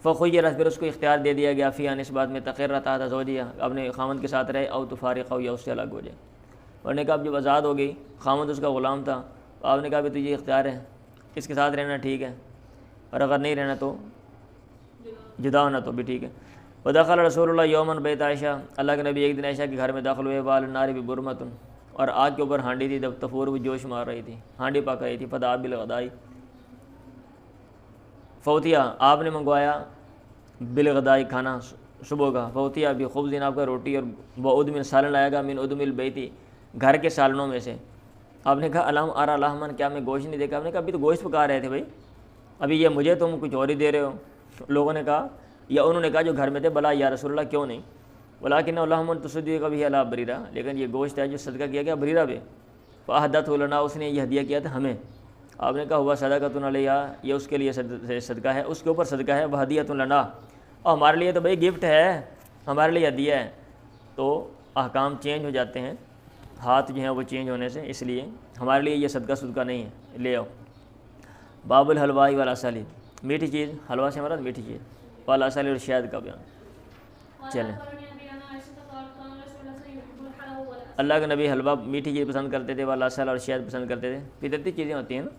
فخیرت، پھر اس کو اختیار دے دیا گیا، فی ان اس بات میں تقر تحت زوجہا، اپنے خامند کے ساتھ رہے، او تفارقہ، یا اس سے الگ ہو جائے۔ انہوں نے کہا اب جب آزاد ہو گئی، خامند اس کا غلام تھا، تو آپ نے کہا بھی تجھے اختیار ہے، اس کے ساتھ رہنا ٹھیک ہے، اور اگر نہیں رہنا تو جدا ہونا تو بھی ٹھیک ہے۔ ودخل رسول اللہ یوماً بیت عائشہ، اللہ کے نبی ایک دن عائشہ کے گھر میں داخل ہوئے، والنار ببرمۃ، اور آگ کے اوپر ہانڈی تھی، جب تفور وہ جوش مار رہی تھی، ہانڈی پک رہی تھی، فدعا بالغداء، فوتیا، آپ نے منگوایا بالغداء کھانا صبح کا، فوتیا بخبز، آپ کا روٹی، اور وعدم، سالن لائے گا، من عدم البیت، گھر کے سالنوں میں سے۔ آپ نے کہا الم ارى لحمن، کیا میں گوشت نہیں دیکھا؟ آپ نے کہا ابھی تو گوشت پکا رہے تھے بھائی، ابھی یہ مجھے تم کچھ اور ہی دے رہے ہو۔ لوگوں نے کہا، یا انہوں نے کہا جو گھر میں تھے، بلا یا رسول اللہ کیوں نہیں، ولکن لحم تصدق به علی بریرہ، لیکن یہ گوشت ہے جو صدقہ کیا گیا بریرہ پہ، فاہدته لنا، اس نے یہ ہدیہ کیا تھا ہمیں۔ آپ نے کہا ہوا صدقۃ علیہا، یہ اس کے لیے صدقہ ہے، اس کے اوپر صدقہ ہے، وہدیۃ لنا، اور ہمارے لیے تو بھائی گفٹ ہے، ہمارے لیے ہدیہ ہے۔ تو احکام چینج ہو جاتے ہیں، ہاتھ جو ہیں وہ چینج ہونے سے، اس لیے ہمارے لیے یہ صدقہ نہیں ہے، لے آؤ۔ باب الحلواء والعسل، میٹھی چیز، حلوہ سے مراد میٹھی چیز، والعسل، اور شہد کا بیان۔ چلیں، اللہ کے نبی حلوہ میٹھی چیز پسند کرتے تھے، والعسل، اور شہد پسند کرتے تھے۔ فطرتی چیزیں ہوتی ہیں نا،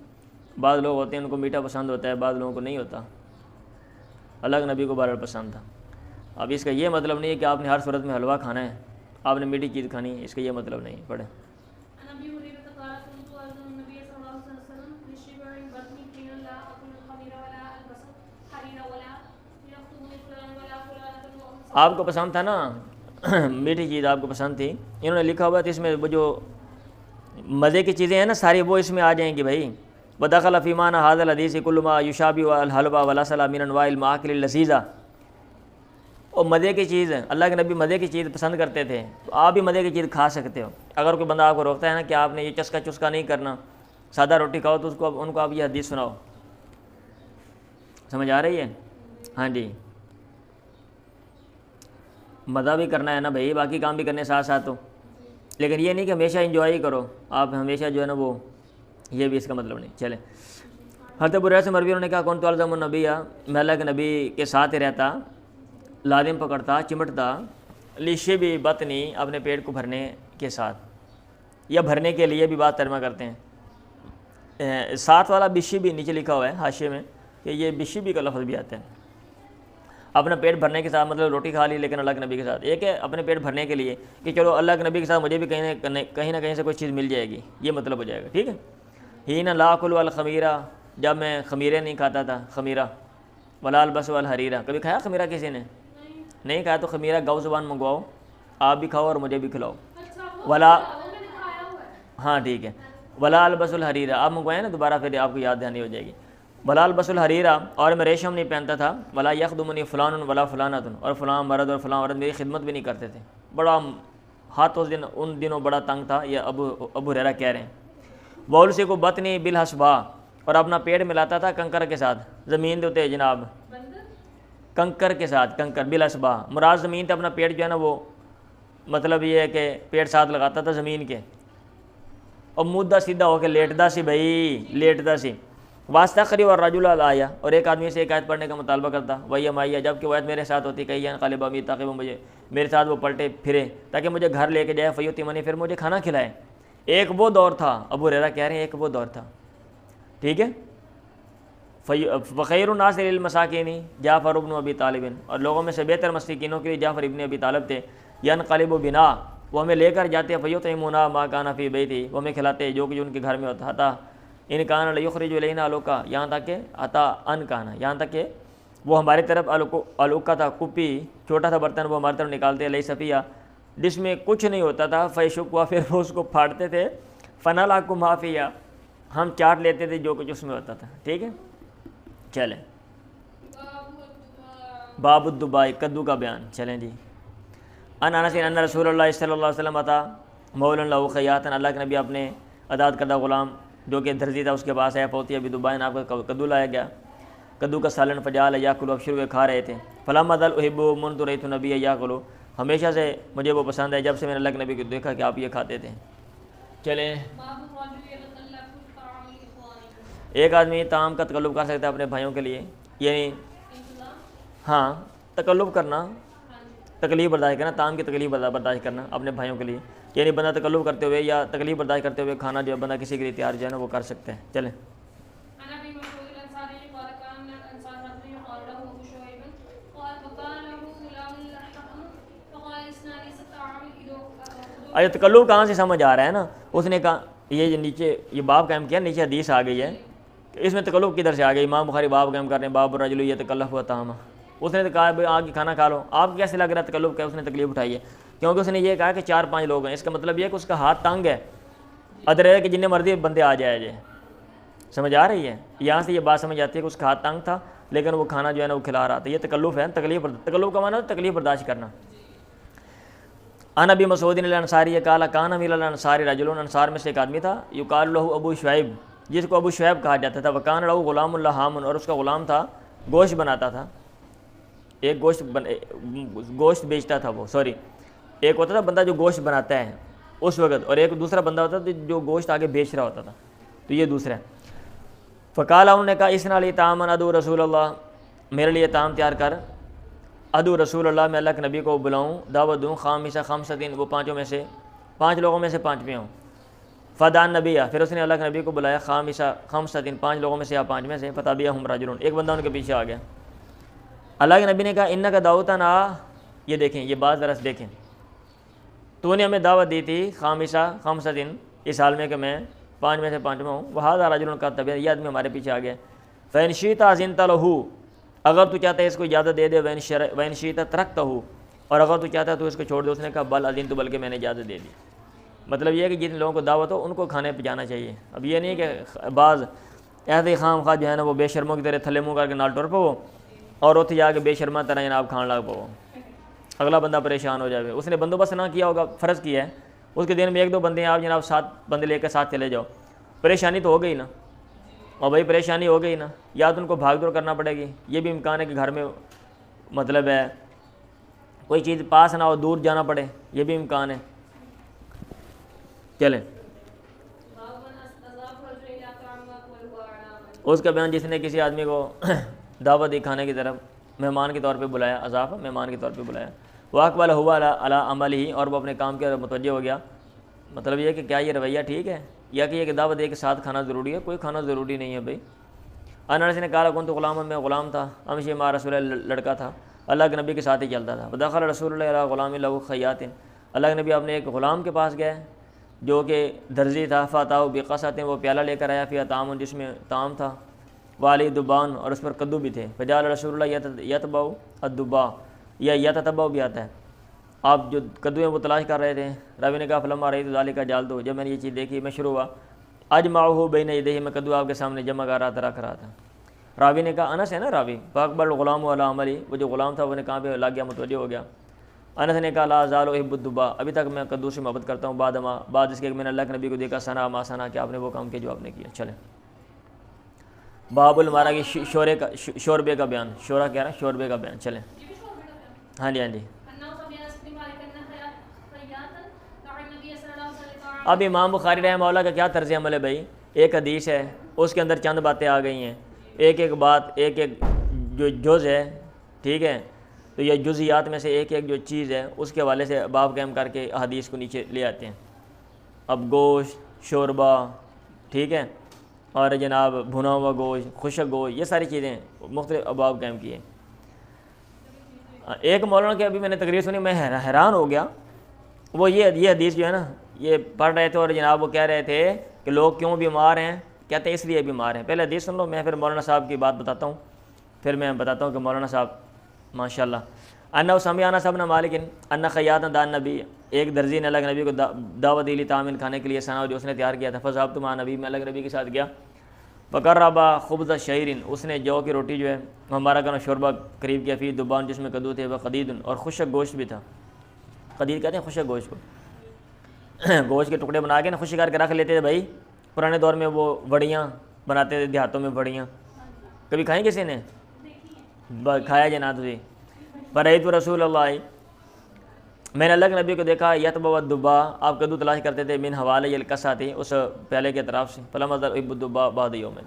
بعض لوگ ہوتے ہیں ان کو میٹھا پسند ہوتا ہے، بعض لوگوں کو نہیں ہوتا، اللہ کے نبی کو بہرحال پسند تھا۔ اب اس کا یہ مطلب نہیں ہے کہ آپ نے ہر صورت میں حلوہ کھانا ہے، آپ نے میٹھی چیز کھانی ہے، اس کا یہ مطلب نہیں۔ پڑھیں۔ آپ کو پسند تھا نا میٹھی چیز، آپ کو پسند تھی، انہوں نے لکھا ہوا تھا اس میں وہ جو مزے کی چیزیں ہیں نا ساری، وہ اس میں آ جائیں گی بھائی۔ وَدَخَلَ فِي مَعْنَى هَذَا الْحَدِيثِ كُلُّ مَا يُشَابِهُ الْحَلْوَىٰ وَالْعَسَلَ مِنْ أَنْوَاعِ الْمَآكِلِ اللَّذِيذَةِ، اور مزے کی چیز ہے، اللہ کے نبی مزے کی چیز پسند کرتے تھے، تو آپ بھی مزے کی چیز کھا سکتے ہو۔ اگر کوئی بندہ آپ کو روکتا ہے نا کہ آپ نے یہ چسکا نہیں کرنا، سادہ روٹی کھاؤ، تو ان کو آپ یہ حدیث سناؤ۔ سمجھ آ رہی ہے؟ ہاں جی، مزہ بھی کرنا ہے نا بھائی، باقی کام بھی کرنے ساتھ ساتھ، تو لیکن یہ نہیں کہ ہمیشہ انجوائے ہی کرو آپ، ہمیشہ جو ہے نا وہ، یہ بھی اس کا مطلب نہیں۔ چلیں، حضرت ابو ہریرہ سے مروی، انہوں نے کہا کون تو الزم النبی، میں اللہ کے نبی کے ساتھ ہی رہتا، لازم پکڑتا، چمٹتا، لیشے بھی بطنی، اپنے پیٹ کو بھرنے کے ساتھ، یا بھرنے کے لیے بھی بات ترجمہ کرتے ہیں۔ ساتھ والا بشی بھی نیچے لکھا ہوا ہے حاشیے میں کہ یہ بشی بھی کا لفظ بھی آتا ہے، اپنا پیٹ بھرنے کے ساتھ، مطلب روٹی کھا لی لیکن اللہ کے نبی کے ساتھ۔ ایک ہے اپنے پیٹ بھرنے کے لیے کہ چلو اللہ کے نبی کے ساتھ مجھے بھی کہیں نہ کہیں سے کوئی چیز مل جائے گی، یہ مطلب ہو جائے گا، ٹھیک ہے۔ ہین لا آکل الخمیرہ، جب میں خمیرے نہیں کھاتا تھا، خمیرہ، ولا البس والحریرہ، کبھی کھایا خمیرہ کسی نے؟ نہیں کھایا تو خمیرہ گاؤ زبان منگواؤ، آپ بھی کھاؤ اور مجھے بھی کھلاؤ۔ ولا، ہاں ٹھیک ہے، ولا البس الحریرہ، آپ منگوائیں نا دوبارہ، پھر آپ کو یاد دہانی ہو جائے گی۔ ولا البس الحریرہ، اور میں ریشم نہیں پہنتا تھا، ولا یخدمنی فلان ولا فلانۃ، اور فلاں مرد اور فلاں عورت میری خدمت بھی نہیں کرتے تھے۔ بڑا ہاتھ ان دنوں بڑا تنگ تھا، یہ ابو ہریرہ کہہ رہے ہیں۔ وولسی کو بطنی بالحسبا، اور اپنا پیٹ ملاتا تھا کنکر کے ساتھ، زمین دے ہوتے جناب، کنکر کے ساتھ، کنکر بالحسبا، مراد زمین تے، اپنا پیٹ جو ہے نا وہ، مطلب یہ ہے کہ پیٹ ساتھ لگاتا تھا زمین کے، اور مدہ سیدھا ہو کے لیٹتا سی بھائی، لیٹتا سی۔ واسطہ قریب اور رجل آیا، اور ایک آدمی سے ایک آیت پڑھنے کا مطالبہ کرتا، وہی مائیا، جب کہ وہ آیت میرے ساتھ ہوتی، کہیں قالب امی، تاکہ وہ مجھے میرے ساتھ وہ پلٹے پھرے، تاکہ مجھے گھر لے کے جائے، فیوتی منی، پھر مجھے کھانا کھلائے۔ ایک وہ دور تھا، ابو ہریرہ کہہ رہے ہیں ایک وہ دور تھا، ٹھیک ہے۔ فخیر الناس للمساکین جعفر ابن ابی طالب، اور لوگوں میں سے بہتر مسکینوں کے لیے جعفر ابن ابی طالب تھے۔ ینقلب بنا، وہ ہمیں لے کر جاتے، فیطعمونا ما کان فی بیتی، وہ ہمیں کھلاتے جو کہ ان کے گھر میں ہوتا تھا۔ ان کان لیخرج الینا الوکا، یہاں تک کہ عطا ان کانا، یہاں تک کہ وہ ہماری طرف الوکا تھا، کپی، چھوٹا سا برتن وہ ہماری طرف نکالتے، لئی صفیہ، جس میں کچھ نہیں ہوتا تھا، فیشکوا، پھر وہ اس کو پھاڑتے تھے، فنلعق ما فیہ، ہم چاٹ لیتے تھے جو کچھ اس میں ہوتا تھا، ٹھیک ہے۔ چلیں، باب الدباء، کدو کا بیان، چلیں جی۔ ان انس ان رسول اللہ صلی اللہ علیہ وسلم عطا مولاً لہو خیاطن، اللہ کے نبی اپنے آزاد کردہ غلام جو کہ درزی تھا اس کے پاس آیا، فوتی ابی دبائن، آپ کا کدو لایا گیا، کدو کا سالن، فجال یاکلو، اب شروع کھا رہے تھے، فلما ذل احب منذ رأیت النبی یاکلو، ہمیشہ سے مجھے وہ پسند ہے جب سے میں نے اللہ کے نبی کو دیکھا کہ آپ یہ کھاتے تھے۔ چلیں، ایک آدمی طعام کا تکلف کر سکتا ہے اپنے بھائیوں کے لیے، یعنی ہاں تکلف کرنا، تکلیف برداشت کرنا، طعام کی تکلیف برداشت کرنا اپنے بھائیوں کے لیے، یعنی بندہ تکلف کرتے ہوئے یا تکلیف برداشت کرتے ہوئے کھانا جو ہے بندہ کسی کے لیے تیار جو ہے نا وہ کر سکتے ہیں۔ چلیں، اچھا تکلف کہاں سے سمجھ آ رہا ہے نا، اس نے کہا یہ نیچے یہ باب قائم کیا، نیچے حدیث آ گئی ہے کہ اس میں تکلف کدھر سے آ گئی، امام بخاری باب قائم کر رہے ہیں، باب الرجل یتکلف طعامہ، اس نے کہا بھائی آ کے کھانا کھا لو، آپ کو کیسے لگ رہا ہے تکلف کیا، اس نے تکلیف اٹھائی ہے کیونکہ اس نے یہ کہا کہ 4-5 لوگ ہیں، اس کا مطلب یہ ہے کہ اس کا ہاتھ تنگ ہے، ادر ہے کہ جتنے مرضی بندے آ جائے جائے، سمجھ آ رہی ہے، یہاں سے یہ بات سمجھ آتی ہے کہ اس کا ہاتھ تنگ تھا لیکن وہ کھانا جو ہے نا وہ کھلا رہا تھا، یہ تکلف ہے، تکلف کا معنی ہے تکلیف برداشت کرنا۔ ان ابی مسعود الانصاری قال کان من الانصار رجل، انصار میں سے ایک آدمی تھا، یقال له ابو شعیب، جس کو ابو شعیب کہا جاتا تھا، وکان له غلام لحام، اور اس کا غلام تھا گوشت بناتا تھا، ایک گوشت بیچتا تھا، وہ سوری ایک ہوتا تھا بندہ جو گوشت بناتا ہے اس وقت، اور ایک دوسرا بندہ ہوتا تھا جو گوشت آگے بیچ رہا ہوتا تھا، تو یہ دوسرا ہے۔ فقال، انہوں نے کہا اسنا لی طعاما ادعو رسول اللہ، میرے لیے طعام تیار کر، ادعو رسول اللہ، میں اللہ کے نبی کو بلاؤں، دعوت دوں، خامسہ خمسۃ، وہ 5 میں سے 5 لوگوں میں سے 5ویں ہوں، فدان نبی، پھر اس نے اللہ کے نبی کو بلایا، خامسہ خمسۃ، 5 لوگوں میں سے یا 5 میں سے، فتبعہم رجل، ایک بندہ ان کے پیچھے آ گیا، اللہ کے نبی نے کہا انک دعوتنا، یہ دیکھیں یہ بات ذرا دیکھیں، تو نے ہمیں دعوت دی تھی خامسہ خمسۃ، اس حال میں کہ میں 5 میں سے 5واں ہوں، وہذا رجل کا طبیعت، یہ آدمی ہمارے پیچھے آ گیا، فإن شئت أذنت له، اگر تو چاہتا ہے اس کو اجازت دے دے، وإن شئت ترکتہ، اور اگر تو چاہتا ہے تو اس کو چھوڑ دے، اس نے کہا بل اذنت، بلکہ میں نے اجازت دے دی، مطلب یہ ہے کہ جن لوگوں کو دعوت ہو ان کو کھانے پہ جانا چاہیے، اب یہ نہیں کہ بعض ایسے خام خواہ جو ہے نا وہ بے شرموں کی طرح تھلے منہ کر کے نال ٹر پو اور اتنے جا کے بے شرما طرح جناب کھان لگ پو، اگلا بندہ پریشان ہو جائے، اس نے بندوبست نہ کیا ہوگا، فرض کیا ہے، اس کے دن میں 1-2 بندے ہیں، آپ جناب 7 بندے لے کے ساتھ چلے جاؤ، پریشانی تو ہو گئی نا، اور بھائی پریشانی ہو گئی نا، یا تو ان کو بھاگ دور کرنا پڑے گی، یہ بھی امکان ہے کہ گھر میں مطلب ہے کوئی چیز پاس نہ ہو، دور جانا پڑے، یہ بھی امکان ہے۔ چلیں، اس کا بیان، جس نے کسی آدمی کو دعوت دی کھانے کی طرف، مہمان کے طور پہ بلایا، اضاف مہمان کے طور پہ بلایا، واقبل ہوا علی عملہ، اور وہ اپنے کام کے متوجہ ہو گیا، مطلب یہ کہ کیا یہ رویہ ٹھیک ہے، یا کہ یہ کہ دعوت دے کے ساتھ کھانا ضروری ہے، کوئی کھانا ضروری نہیں ہے بھائی۔ انس نے کہا کنت غلاما، میں غلام تھا، امشی مع رسول اللہ، لڑکا تھا، اللہ کے نبی کے ساتھ ہی چلتا تھا، فدخل رسول اللہ علی غلام له خیاط، اللہ کے نبی اپنے ایک غلام کے پاس گئے جو کہ درزی تھا، فاتاه بقصۃ، وہ پیالہ لے کر آیا، فیہا طعام، جس میں طعام تھا، وعلی دبان، اور اس پر کدو بھی تھے، فجعل رسول اللہ یتبع الدباء، یا یتتبع بھی آتا ہے، آپ جو کدو ہیں وہ تلاش کر رہے تھے، راوی نے کہا فلما رأیت ذلک جعلتہ، جب میں نے یہ چیز دیکھی میں شروع ہوا، اجمعہ بین یدیہ، میں کدو آپ کے سامنے جمع کر رہا تھا، رکھ رہا تھا۔ راوی نے کہا، انس ہے نا راوی، فاقبل الغلام علی عملی، وہ جو غلام تھا وہ نے کہاں پہ لگ گیا، متوجہ ہو گیا، انس نے کہا لا ازال احب الدباء، ابھی تک میں کدو سے محبت کرتا ہوں، بعد اس کے کہ میں نے اللہ کے نبی کو دیکھا، ثنا ما ثنا، کہ آپ نے وہ کام کیا جو آپ نے کیا۔ چلیں، باب المارا کی شوربے کا بیان، شورا کہہ رہا ہے شوربے کا بیان، چلیں، ہاں جی ہاں جی۔ اب امام بخاری رحمہ اللہ کا کیا طرز عمل ہے بھائی، ایک حدیث ہے اس کے اندر چند باتیں آ گئی ہیں، ایک ایک بات، ایک ایک جو جز ہے، ٹھیک ہے، تو یہ جزیات میں سے ایک ایک جو چیز ہے اس کے حوالے سے باب قائم کر کے حدیث کو نیچے لے آتے ہیں۔ اب گوشت، شوربہ، ٹھیک ہے، اور جناب بھنا ہوا گوشت، خشک گوشت، یہ ساری چیزیں مختلف ابواب قائم کیے۔ ایک مولانا کی ابھی میں نے تقریر سنی، میں حیران ہو گیا، وہ یہ حدیث جو ہے نا یہ پڑھ رہے تھے، اور جناب وہ کہہ رہے تھے کہ لوگ کیوں بیمار ہیں، کہتے ہیں اس لیے بیمار ہیں۔ پہلے حدیث سن لو، میں پھر مولانا صاحب کی بات بتاتا ہوں، پھر میں بتاتا ہوں کہ مولانا صاحب ماشاء اللہ۔ انہ سمع انس بن مالک ان خیاطا دعا النبی، ایک درزی نے اللہ کے نبی کو دعوت دی طعام کھانے کے لیے، ثنا جو اس نے تیار کیا تھا، فذهبت مع نبی، میں اللہ کے نبی کے ساتھ گیا، فقرب خبز شعیر، اس نے جو کی روٹی جو ہے ہمارا کہنا شوربہ قریب کیا، فی دبان، جس میں کدو تھے، وہ قدید، اور خشک گوشت بھی تھا، قدید کہتے ہیں خشک گوشت کو، گوشت کے ٹکڑے بنا کے نا خوشی کر کے رکھ لیتے تھے بھائی. پرانے دور میں وہ وڑیاں بناتے تھے دیہاتوں میں. وڑیاں کبھی کھائیں کسی نے؟ کھایا جنا تجھے. فرأیت رسول اللہ، میں نے اللہ کے نبی کو دیکھا، یتبع الدبا، آپ کدو تلاش کرتے تھے، من حوالے الکساتی، اس پیالے کے طرف سے. فلم احب الدبا بعد یوم.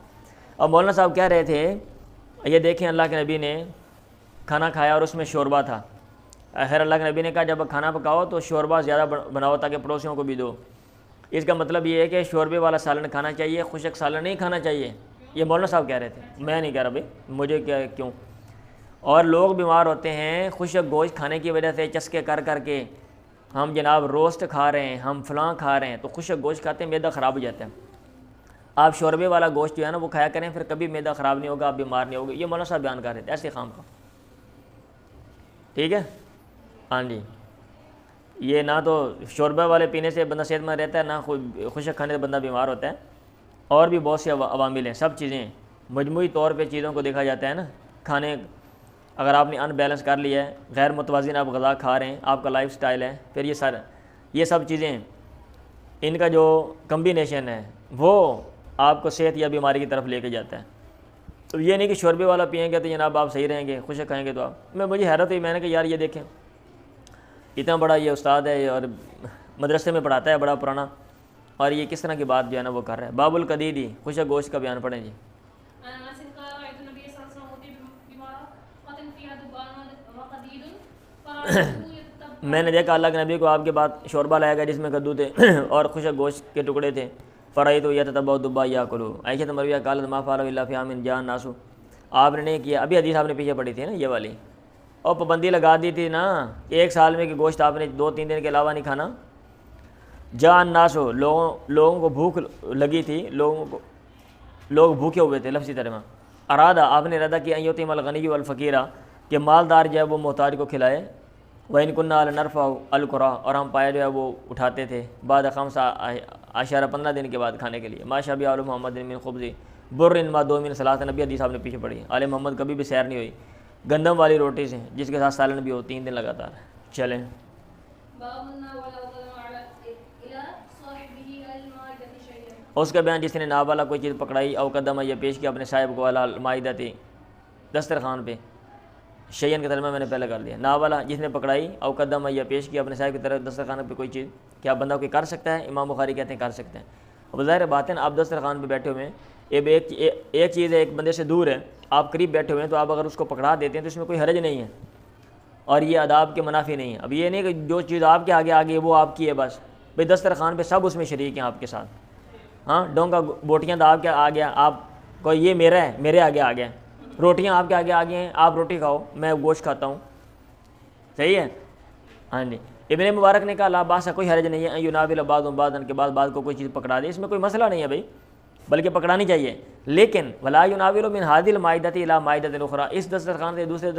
اب مولانا صاحب کہہ رہے تھے یہ دیکھیں اللہ کے نبی نے کھانا کھایا اور اس میں شوربہ تھا. خیر اللہ کے نبی نے کہا جب کھانا پکاؤ تو شوربہ زیادہ بناؤ تاکہ پڑوسیوں کو بھی دو. اس کا مطلب یہ ہے کہ شوربے والا سالن کھانا چاہیے، خشک سالن نہیں کھانا چاہیے. یہ مولانا صاحب کہہ رہے تھے، میں نہیں کہہ رہا بھائی، مجھے کیوں. اور لوگ بیمار ہوتے ہیں خشک گوشت کھانے کی وجہ سے، چسکے کر کر کے. ہم جناب روسٹ کھا رہے ہیں، ہم فلاں کھا رہے ہیں تو خشک گوشت کھاتے ہیں، معدہ خراب ہو جاتا ہے. آپ شوربے والا گوشت جو ہے نا وہ کھایا کریں، پھر کبھی معدہ خراب نہیں ہوگا، آپ بیمار نہیں ہوگے. یہ مولانا صاحب بیان کر رہے تھے ایسے خام کا. ٹھیک ہے ہاں جی. یہ نہ تو شوربہ والے پینے سے بندہ صحت مند رہتا ہے، نہ خشک کھانے سے بندہ بیمار ہوتا ہے. اور بھی بہت سے عوامل ہیں. سب چیزیں مجموعی طور پہ چیزوں کو دیکھا جاتا ہے نا. کھانے اگر آپ نے ان بیلنس کر لیا ہے، غیر متوازن آپ غذا کھا رہے ہیں، آپ کا لائف سٹائل ہے، پھر یہ سب چیزیں ان کا جو کمبینیشن ہے وہ آپ کو صحت یا بیماری کی طرف لے کے جاتا ہے. تو یہ نہیں کہ شوربے والا پئیں گے تو جناب آپ صحیح رہیں گے، خشک کھائیں گے تو آپ. مجھے حیرت ہوئی، میں نے کہا یار یہ دیکھیں اتنا بڑا یہ استاد ہے اور مدرسے میں پڑھاتا ہے بڑا پرانا، اور یہ کس طرح کی بات جو ہے نا وہ کر رہا ہے. باب القدیدی، خشک گوشت کا بیان پڑھیں جی. میں نے دیکھا اللہ کے نبی کو آپ کے بعد شوربہ لایا گیا جس میں کدو تھے اور خشک گوشت کے ٹکڑے تھے. فرائیت یتتبع الدبا یاکلوا. عائشہ مرویہ قالت ما فعل الا فی عام جاء الناس. آپ نے نہیں کیا. ابھی حدیث آپ نے پیچھے پڑھی تھی نا یہ والی، اور پابندی لگا دی تھی نا ایک سال میں کہ گوشت آپ نے 2-3 دن کے علاوہ نہیں کھانا. جاء الناس، لوگوں کو بھوک لگی تھی، لوگ بھوکے ہوئے تھے. لفظی ترجمہ ارادہ، آپ نے ارادہ کیا ان یطعم الغنی والفقیرہ، کہ مالدار جو ہے وہ محتاج کو کھلائے. وَإِن كُنَّا لَنَرْفَعُ الْقُرَىٰ، اور ہم پایا جو ہے وہ اٹھاتے تھے. بعد 15 دن کے بعد کھانے کے لیے. ما شبع آل محمد من خبز بر ما دو من ثلاث. نبی حدیث آپ نے پیچھے پڑھی. آل محمد کبھی بھی سیر نہیں ہوئی گندم والی روٹی سے جس کے ساتھ سالن بھی ہو 3 دن لگاتار. چلیں اس کا بیان، جس نے ناب والا کوئی چیز پکڑائی او قدم یا پیش کیا اپنے صاحب کو علی المائدہ تھی دسترخوان پہ. شیئن کا ترجمہ میں نے پہلے کر دیا. ناب والا جس نے پکڑائی او قدم یا پیش کیا اپنے صاحب کی طرف دسترخوان پہ کوئی چیز. کیا بندہ کوئی کر سکتا ہے؟ امام بخاری کہتے ہیں کر سکتے ہیں. اب ظاہر بات ہے نا، آپ دسترخوان پہ بیٹھے ہوئے ہیں، ایک چیز ہے ایک بندے سے دور ہے، آپ قریب بیٹھے ہوئے ہیں، تو آپ اگر اس کو پکڑا دیتے ہیں تو اس میں کوئی حرج نہیں ہے اور یہ آداب کے منافی نہیں ہے. اب یہ نہیں کہ جو چیز آپ کے آگے آگے وہ آپ کی ہے بس. بھائی دسترخوان پہ سب اس میں شریک ہیں آپ کے ساتھ. ہاں ڈونگا بوٹیاں تو آپ کے آ گیا، آپ کو یہ میرا ہے، میرے آگے آ گیا. روٹیاں آپ کے آگے آگے ہیں، آپ روٹی کھاؤ، میں گوشت کھاتا ہوں. صحیح ہے ہاں جی. ابن مبارک نے کہا لا باس، کوئی حرج نہیں ہے یناول بعض بعضا، کے بعد بعض کو کوئی چیز پکڑا دے، اس میں کوئی مسئلہ نہیں ہے بھائی، بلکہ پکڑانی چاہیے. لیکن ولا یناول من هذه المائدۃ الى مائدۃ اخرى، اس دسترخوان سے دوسرے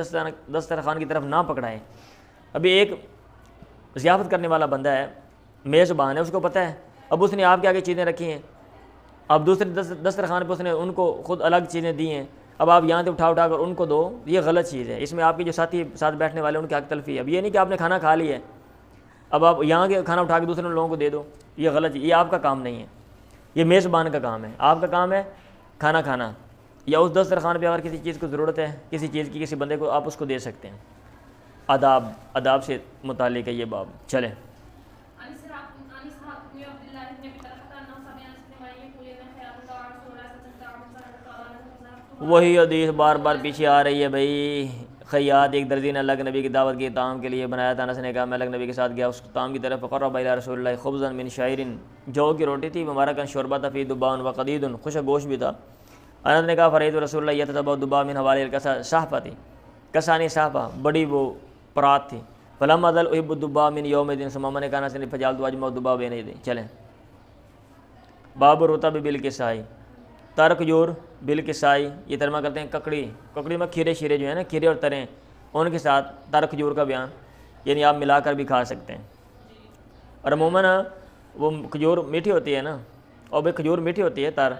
دسترخوان کی طرف نہ پکڑائیں. ابھی ایک ضیافت کرنے والا بندہ ہے، میزبان ہے، اس کو پتہ ہے اب اس نے آپ کے آگے چیزیں رکھی ہیں، اب دوسرے دسترخوان پہ اس نے ان کو خود الگ چیزیں دی ہیں، اب آپ یہاں سے اٹھا کر ان کو دو، یہ غلط چیز ہے. اس میں آپ کے جو ساتھی ساتھ بیٹھنے والے ان کے حق تلفی ہے. اب یہ نہیں کہ آپ نے کھانا کھا لیا ہے اب آپ یہاں کے کھانا اٹھا کے دوسرے لوگوں کو دے دو، یہ غلط، یہ آپ کا کام نہیں ہے، یہ میزبان کا کام ہے. آپ کا کام ہے کھانا کھانا، یا اس دسترخوان پہ اگر کسی چیز کو ضرورت ہے، کسی چیز کی کسی بندے کو، آپ اس کو دے سکتے ہیں. آداب سے متعلق ہے یہ باب. چلیں وہی حدیث بار بار پیچھے آ رہی ہے بھائی. خیاط ایک درزی نے اللہ کے نبی کی دعوت کی، طعام کے لیے بنایا تھا. انس نے کہا میں اللہ کے نبی کے ساتھ گیا اس طعام کی طرف. فقرب الی رسول اللہ خبزا من شعیر، جو کی روٹی تھی، مبارکا شوربہ تھا، فی دبان و قدید، خشک گوشت بھی تھا. انس نے کہا فرأیت رسول اللہ یتتبع الدبا من حوالے الکسا، صحفہ تھی، کسانی صحفہ، بڑی وہ پرات تھی. فلما ازل احب الدبا من یوم الدین، ثم نے کہا انس نے فجعلت اجمع الدبا بین یدی. چلیں باب الرطب بالکسائی، ترک جور بالکسائی، یہ ترجمہ کرتے ہیں ککڑی میں کھیرے شیرے جو ہیں نا، کھیرے اور تریں، ان کے ساتھ ترک جور کا بیان، یعنی آپ ملا کر بھی کھا سکتے ہیں. اور عموماً وہ کھجور میٹھی ہوتی ہے نا، اور بھائی کھجور میٹھی ہوتی ہے تر،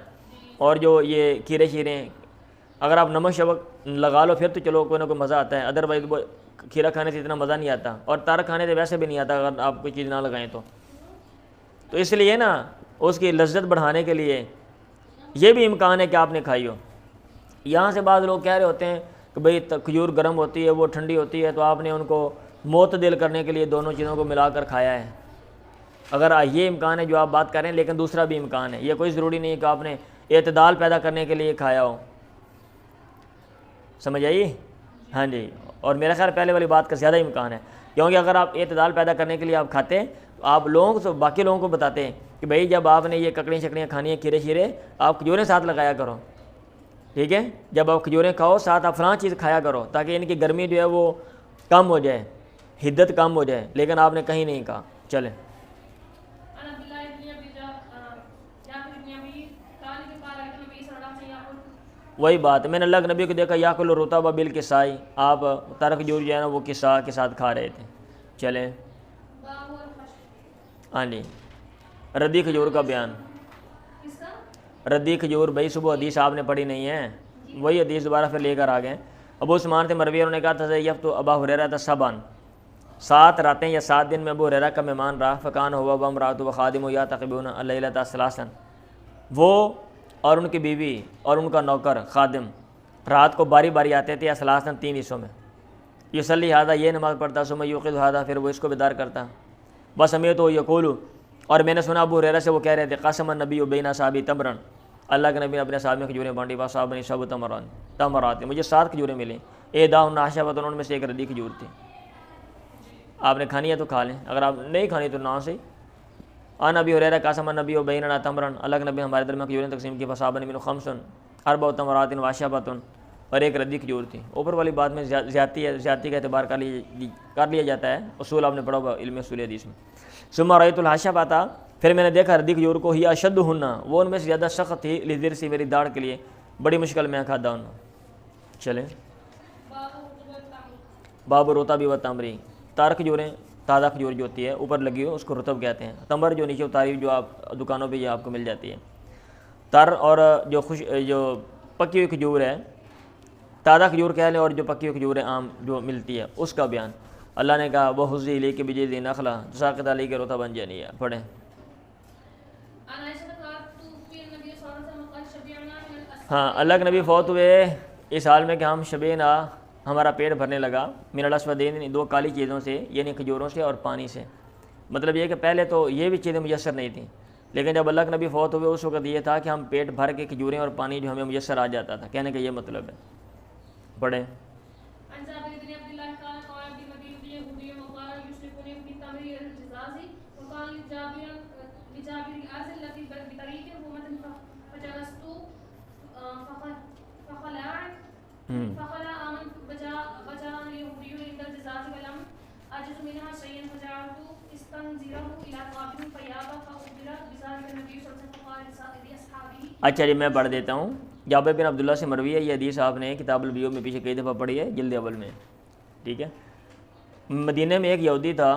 اور جو یہ کھیرے شیرے اگر آپ نمک شبک لگا لو پھر تو چلو کوئی نہ کوئی مزہ آتا ہے، ادروائز کھیرا کھانے سے اتنا مزہ نہیں آتا، اور تر کھانے سے ویسے بھی نہیں آتا اگر آپ کوئی چیز نہ لگائیں تو. تو اس لیے نا اس کی لذت بڑھانے کے لیے یہ بھی امکان ہے کہ آپ نے کھائی ہو۔ یہاں سے بعض لوگ کہہ رہے ہوتے ہیں کہ بھئی کھجور گرم ہوتی ہے، وہ ٹھنڈی ہوتی ہے، تو آپ نے ان کو معتدل کرنے کے لیے دونوں چیزوں کو ملا کر کھایا ہے۔ اگر یہ امکان ہے جو آپ بات کر رہے ہیں، لیکن دوسرا بھی امکان ہے، یہ کوئی ضروری نہیں ہے کہ آپ نے اعتدال پیدا کرنے کے لیے کھایا ہو۔ سمجھ آئیے؟ ہاں جی، اور میرا خیال پہلے والی بات کا زیادہ امکان ہے، کیونکہ اگر آپ اعتدال پیدا کرنے کے لیے آپ کھاتے ہیں، آپ لوگوں کو باقی لوگوں کو بتاتے ہیں کہ بھئی جب آپ نے یہ ککڑیاں شکڑیاں کھانی ہیں، کھیرے شیرے، آپ کھجوریں ساتھ لگایا کرو، ٹھیک ہے؟ جب آپ کھجوریں کھاؤ ساتھ آپ فلاں چیز کھایا کرو، تاکہ ان کی گرمی جو ہے وہ کم ہو جائے، حدت کم ہو جائے، لیکن آپ نے کہیں نہیں کہا۔ چلیں، وہی بات ہے، میں نے اللہ کے نبی کو دیکھا یاکل الرطب بالکسائی، آپ تر کھجور جو ہے نا وہ کسا کے ساتھ کھا رہے تھے۔ چلیں، ہاں جی، ردی کھجور کا بیان۔ ردی کھجور بھائی صبح حدیث آپ نے پڑھی نہیں ہے، وہی حدیث دوبارہ پھر لے کر آ گئے۔ ابو عثمان تھے مروی، انہوں نے کہا تزیفت ابا ہریرہ سبعا، 7 راتیں یا 7 دن میں ابو ہریرہ کا مہمان رہا، فکان ہوا وامرأۃ وخادم یعتکفون اللیلۃ ثلاثا، وہ اور ان کی بیوی اور ان کا نوکر خادم رات کو باری باری آتے تھے، ثلاثا 3 حصوں میں، یصلی ھذا یہ نماز پڑھتا، ثم یوقظ ھذا پھر وہ اس کو بیدار کرتا، وسمعتہ یقول اور میں نے سنا ابو ہریرہ سے وہ کہہ رہے تھے قسم النبی بین اصحابی تمرا، اللہ کے نبی نے اپنے صحابہ میں کھجوریں بانٹی، واصحابنی سب تمرات، مجھے 7 کھجوریں ملیں، احداہن عشبۃ، ان میں سے ایک ردی کھجور تھی۔ آپ نے کھانی ہے تو کھا لیں، اگر آپ نہیں کھانی تو نہ صحیح۔ ان ابی ہریرہ قسم النبی بیننا تمرا، اللہ کے نبی ہمارے درمیان کھجوریں تقسیم کی، فصابنی من خمس 4 تمرات وعشبۃ، اور ایک ردی کھجور تھی۔ اوپر والی بات میں زیادتی کا اعتبار کر لیا جاتا ہے، اصول آپ نے پڑھا ہوگا علم اصول حدیث میں۔ ثم رأیت العشبۃ، پھر میں نے دیکھا ردی کھجور کو، ہی اشدہن، وہ ان میں سے زیادہ سخت تھی، لضرسی، میری داڑھ کے لیے، بڑی مشکل میں کھادا انہوں۔ چلیں، باب رطب و تمری، تار کھجوریں، تازہ کھجور جو ہوتی ہے اوپر لگی ہو اس کو رطب کہتے ہیں، تمر جو نیچے اتاری جو آپ دکانوں پہ یہ آپ کو مل جاتی ہے۔ تر اور جو پکی ہوئی کھجور ہے، تازہ کھجور کہہ لیں، اور جو پکی ہوئی کھجور ہے عام جو ملتی ہے، اس کا بیان۔ اللہ نے کہا وہ حزی لے کے بجے دین اخلا ساقط علی کے روتا بن جانی ہے۔ پڑھیں۔ ہاں، اللہ کے نبی فوت ہوئے اس حال میں کہ ہم شبینا، ہمارا پیٹ بھرنے لگا، من الاسودین، 2 کالی چیزوں سے، یعنی کھجوروں سے اور پانی سے۔ مطلب یہ کہ پہلے تو یہ بھی چیزیں میسر نہیں تھیں، لیکن جب اللہ کے نبی فوت ہوئے اس وقت یہ تھا کہ ہم پیٹ بھر کے کھجوریں اور پانی جو ہمیں میسر آ جاتا تھا، کہنے کا یہ مطلب ہے۔ پڑھیں۔ اچھا جی، میں پڑھ دیتا ہوں۔ جابر بن عبداللہ سے مروی ہے، یہ حدیث آپ نے کتاب البیوع میں پیچھے کئی دفعہ پڑھی ہے، جلد اول میں، ٹھیک ہے۔ مدینہ میں ایک یہودی تھا،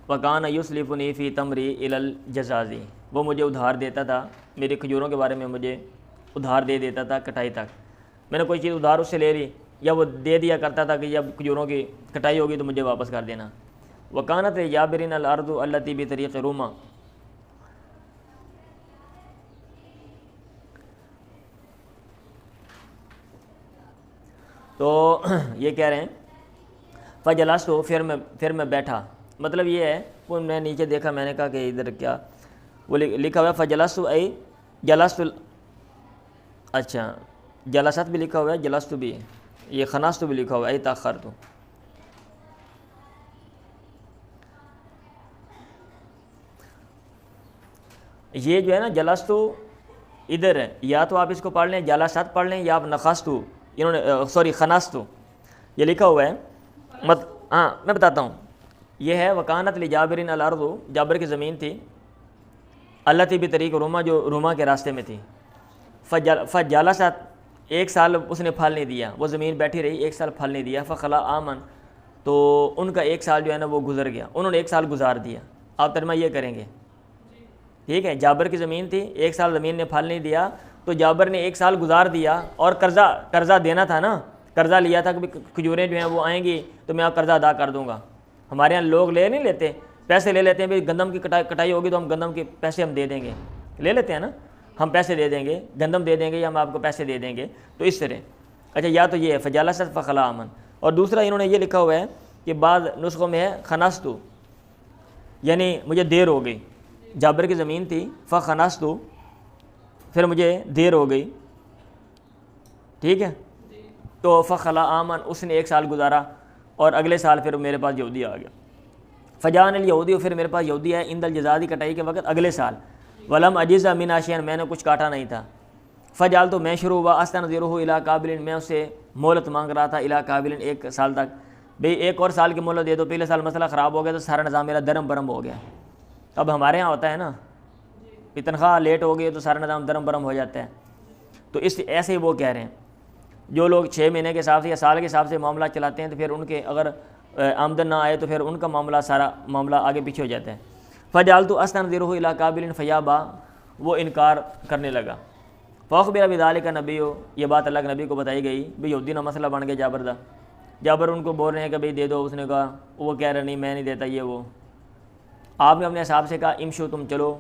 وکان یسلفنی فی تمری الی الجزاز، وہ مجھے ادھار دیتا تھا، میری کھجوروں کے بارے میں مجھے ادھار دے دیتا تھا کٹائی تک۔ میں نے کوئی چیز ادھار اس سے لے لی، یا وہ دے دیا کرتا تھا کہ جب کھجوروں کی کٹائی ہوگی تو مجھے واپس کر دینا۔ وکانت جابرین الارض التی بطریق روما، تو یہ کہہ رہے ہیں فجلستو، پھر میں بیٹھا، مطلب یہ ہے وہ میں نیچے دیکھا، میں نے کہا کہ ادھر کیا وہ لکھا ہوا ہے، فجلستو ای جلست، اچھا جلست بھی لکھا ہوا ہے، جلستو بھی، یہ خناستو بھی لکھا ہوا ہے، ای تاخرتو۔ یہ جو ہے نا جلستو ادھر ہے، یا تو آپ اس کو پڑھ لیں جلست پڑھ لیں، یا آپ نخستو، انہوں نے سوری خناستو یہ لکھا ہوا ہے، ہاں میں بتاتا ہوں، یہ ہے وکانت لجابرین الارض، جابر کی زمین تھی، اللہ تی بطریق روما، جو روما کے راستے میں تھی، فجلست 1 سال اس نے پھل نہیں دیا، وہ زمین بیٹھی رہی، 1 سال پھل نہیں دیا، فخلا آمن، تو ان کا 1 سال جو ہے نا وہ گزر گیا، انہوں نے 1 سال گزار دیا۔ آپ ترجمہ یہ کریں گے، ٹھیک ہے، جابر کی زمین تھی، 1 سال زمین نے پھل نہیں دیا، تو جابر نے 1 سال گزار دیا، اور قرضہ دینا تھا نا، قرضہ لیا تھا کہ کھجوریں جو ہیں وہ آئیں گی تو میں آپ قرضہ ادا کر دوں گا۔ ہمارے یہاں لوگ لے نہیں لیتے، پیسے لے لیتے ہیں بھائی گندم کی کٹائی ہوگی تو ہم گندم کے پیسے ہم دے دیں گے، لے لیتے ہیں نا، ہم پیسے دے دیں گے، گندم دے دیں گے یا ہم آپ کو پیسے دے دیں گے، تو اس طرح. اچھا یا تو یہ ہے فجالست فخلا امن، اور دوسرا انہوں نے یہ لکھا ہوا ہے کہ بعض نسخوں میں ہے خنستو، یعنی مجھے دیر ہو گئی. جابر کی زمین تھی فخنستو، پھر مجھے دیر ہو گئی، ٹھیک ہے، تو فخلا آمن، اس نے 1 سال گزارا اور اگلے سال پھر میرے پاس یہودی آ گیا. فجان الیہودی، پھر میرے پاس یہودی ہے عند الجزادی، کٹائی کے وقت اگلے سال. ولم اجز من اشیاء، میں نے کچھ کاٹا نہیں تھا. فجال، تو میں شروع ہوا استنظرہ الی قابل، میں اس سے مہلت مانگ رہا تھا الی قابل 1 سال تک، بھئی 1 اور سال کی مہلت دے دو، پہلے سال مسئلہ خراب ہو گیا تو سارا نظام میرا درم برم ہو گیا. اب ہمارے ہاں ہوتا ہے نا، تنخواہ لیٹ ہو گئی تو سارا نظام درم برم ہو جاتا ہے. تو اس ایسے ہی وہ کہہ رہے ہیں جو لوگ 6 مہینے کے حساب سے یا سال کے حساب سے معاملہ چلاتے ہیں، تو پھر ان کے اگر آمدن نہ آئے تو پھر ان کا معاملہ سارا معاملہ آگے پیچھے ہو جاتا ہے. فجعلت استنظرہ الی قابل فیابا، وہ انکار کرنے لگا. فاخبر بذلک نبی، یہ بات اللہ کے نبی کو بتائی گئی. بھئی یہودی نہ مسئلہ بن گیا جابر دا، جابر ان کو بول رہے ہیں کہ بھئی دے دو، اس نے کہا، وہ کہہ رہے نہیں میں نہیں دیتا یہ وہ. آپ نے اپنے حساب سے کہا امشو، تم چلو،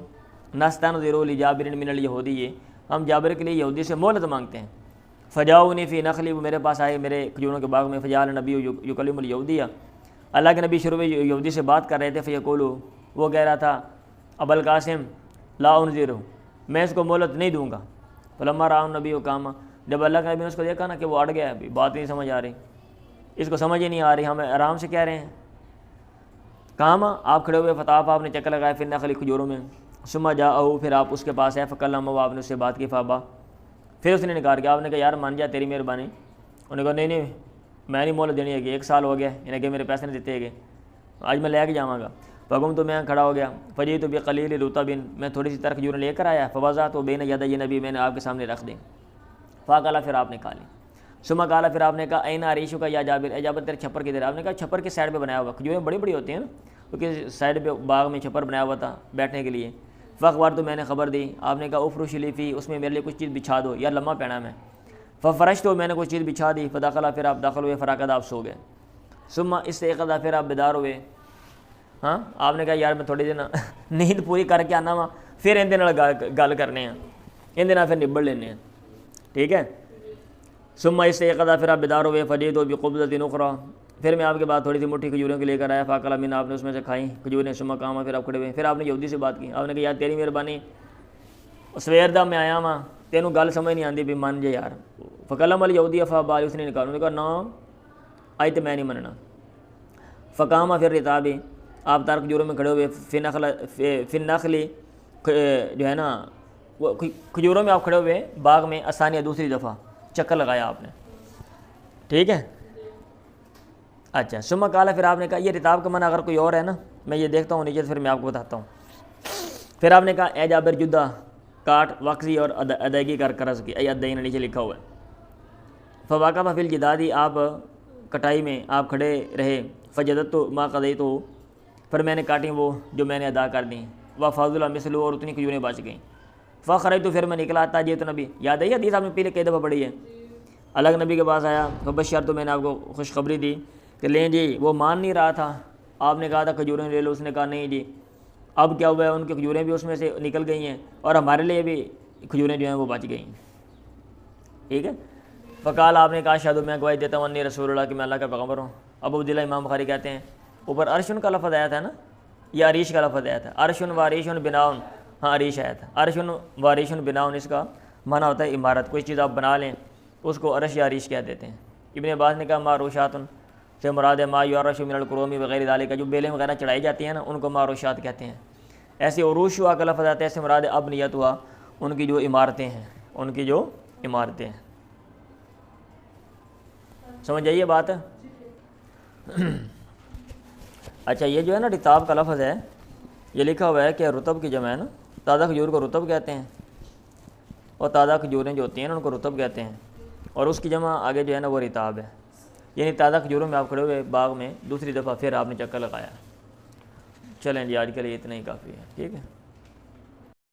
نستنظر لجابر من الیہودی، ہم جابر کے لیے یہودی سے مہلت مانگتے ہیں. فجاؤنی فی نخلی، وہ میرے پاس آئے میرے کھجوروں کے باغ میں. فجعل نبی یکلم الیہودیہ، اللہ کے نبی شروع میں یہودی سے بات کر رہے تھے. فیقول، وہ کہہ رہا تھا ابو القاسم لا انظر، میں اس کو مہلت نہیں دوں گا. فلما رأى النبی قام، جب اللہ کے نبی نے اس کو دیکھا نا کہ وہ اڑ گیا ہے، بات نہیں سمجھ آ رہی، اس کو سمجھ ہی نہیں آ رہی، ہمیں آرام سے کہہ رہے ہیں. قام، آپ کھڑے ہوئے، فتاف، آپ نے چکر لگایا، پھر نخلی کھجوروں میں. ثم جاءه، پھر آپ اس کے پاس ہے. فکلمہ، آپ نے اس سے بات کی. فابا، پھر اس نے انکار کیا. آپ نے کہا یار مان جا، تیری مہربانی. انہوں نے کہا نہیں میں نہیں مہلت دینی ہے، 1 سال ہو گیا، یعنی کہ میرے پیسے نہیں دیتے گئے، آج میں لے کے جاؤں گا. فقمت، تو میں کھڑا ہو گیا. فجئت بقلیل رطب، میں تھوڑی سی تر کھجوریں لے کر آیا. فوضعت بین یدی نبی، میں نے آپ کے سامنے رکھ دی. فقال، پھر آپ نے کھا لی. ثم قال، پھر آپ نے کہا این عریشک یا جابر، اے جابر تیرے چھپر کدھر ہے؟ آپ نے کہا چھپر کے سائڈ پہ بنایا ہوا، کھجوریں بڑی بڑی ہوتی ہیں نا، کیونکہ سائڈ پہ باغ میں چھپر بنایا ہوا تھا بیٹھنے کے لیے. فاخبار، تو میں نے خبر دی. آپ نے کہا افرش لی فی، اس میں میرے لیے کچھ چیز بچھا دو، یار لمحہ پہنا میں. ففرش، تو میں نے کچھ چیز بچھا دی. فدخل، پھر آپ داخل ہوئے. فرقد، آپ سو گئے. ثم استيقظ، پھر آپ بیدار ہوئے. ہاں، آپ نے کہا یار میں تھوڑی دن نیند پوری کر کے آنا وا، پھر اندے نال گل کرنے ہیں، اندے نال پھر نبڑ لینے ہیں، ٹھیک ہے. ثم استيقظ، پھر آپ بیدار ہوئے. فجئت بقبضۃ اخرى، پھر میں آپ کے بعد تھوڑی سی مٹھی کھجوروں کے لے کر آیا. فاکل من، آپ نے اس میں سے کھائیں کھجوریں. ثم قام، پھر آپ کھڑے ہوئے. پھر آپ نے یہودی سے بات کی. آپ نے کہا یار تیری مہربانی، سویر دا میں آیا ہاں، تینوں گل سمجھ نہیں آتی بھی مان جے یار. فکلم الیہودی فابا، اس نے انہوں نے کہا نا آج تو میں نہیں مننا. فقام، پھر رتاب، آپ تار کھجوروں میں کھڑے ہوئے. فی النخل، جو ہے نا وہ کھجوروں میں آپ کھڑے ہوئے باغ میں. ثانیہ، دوسری دفعہ چکر لگایا آپ نے، ٹھیک ہے. اچھا. ثم قال، پھر آپ نے کہا یہ رتاب کا معنی اگر کوئی اور ہے نا، میں یہ دیکھتا ہوں نیچے، پھر میں آپ کو بتاتا ہوں. پھر آپ نے کہا اے جابر جدہ، کاٹ، وقضی اور ادائیگی کر قرض کی. ادائین نیچے لکھا ہوا ہے. فواقف فی الجدادی، آپ کٹائی میں آپ کھڑے رہے. فجدت تو ما قضیت، پھر میں نے کاٹیں وہ جو میں نے ادا کر دیں. وفاضل مثل، اور اتنی کھجوریں بچ گئیں. فخرجت، تو پھر میں نکلا. تاجیت نبی، یاد ہے حدیث آپ نے پہلے کئی دفعہ پڑھی ہے. الگ نبی کے پاس آیا. فبشر، تو میں نے آپ کو خوشخبری دی کہ لیں جی. وہ مان نہیں رہا تھا. آپ نے کہا تھا کھجوریں لے لو، اس نے کہا نہیں جی. اب کیا ہوا ہے، ان کی کھجوریں بھی اس میں سے نکل گئی ہیں اور ہمارے لیے بھی کھجوریں جو ہیں وہ بچ گئی ہیں، ٹھیک ہے. فقال، آپ نے کہا اشہد، میں گواہی دیتا ہوں انی رسول اللہ، کہ میں اللہ کا پیغمبر ہوں. ابو عبداللہ امام بخاری کہتے ہیں اوپر عرشن کا لفظ آیا تھا نا، یا عریش کا لفظ آیا تھا. عرشن واریشن بناؤن، ہاں عریش آیا تھا. عرشن واریشن بناؤن، اس کا معنی ہوتا ہے عمارت. کوئی چیز آپ بنا لیں اس کو عرش یا عریش کہہ دیتے ہیں. ابن عباس نے کہا معروشاتن سے مراد ہے ما یعرش من القرومی وغیرہ ذالک، جو بیلیں وغیرہ چڑھائی جاتی ہیں نا ان کو معروشات کہتے ہیں. ایسے عروش ہوا کا لفظ آتا ہے، ایسے مراد ابنیت ہوا، ان کی جو عمارتیں ہیں، ان کی جو عمارتیں ہیں. سمجھ جائیے بات. اچھا، یہ جو ہے نا رتاب کا لفظ ہے، یہ لکھا ہوا ہے کہ رطب کی جمع ہے نا. تازہ کھجور کو رطب کہتے ہیں، اور تازہ کھجوریں جو ہوتی ہیں نا ان کو رطب کہتے ہیں. اور اس کی جمع آگے جو ہے نا وہ رتاب ہے. یعنی تازہ کھجوروں میں آپ کھڑے ہوئے باغ میں، دوسری دفعہ پھر آپ نے چکر لگایا. چلیں جی، آج کے لیے اتنا ہی کافی ہے، ٹھیک ہے.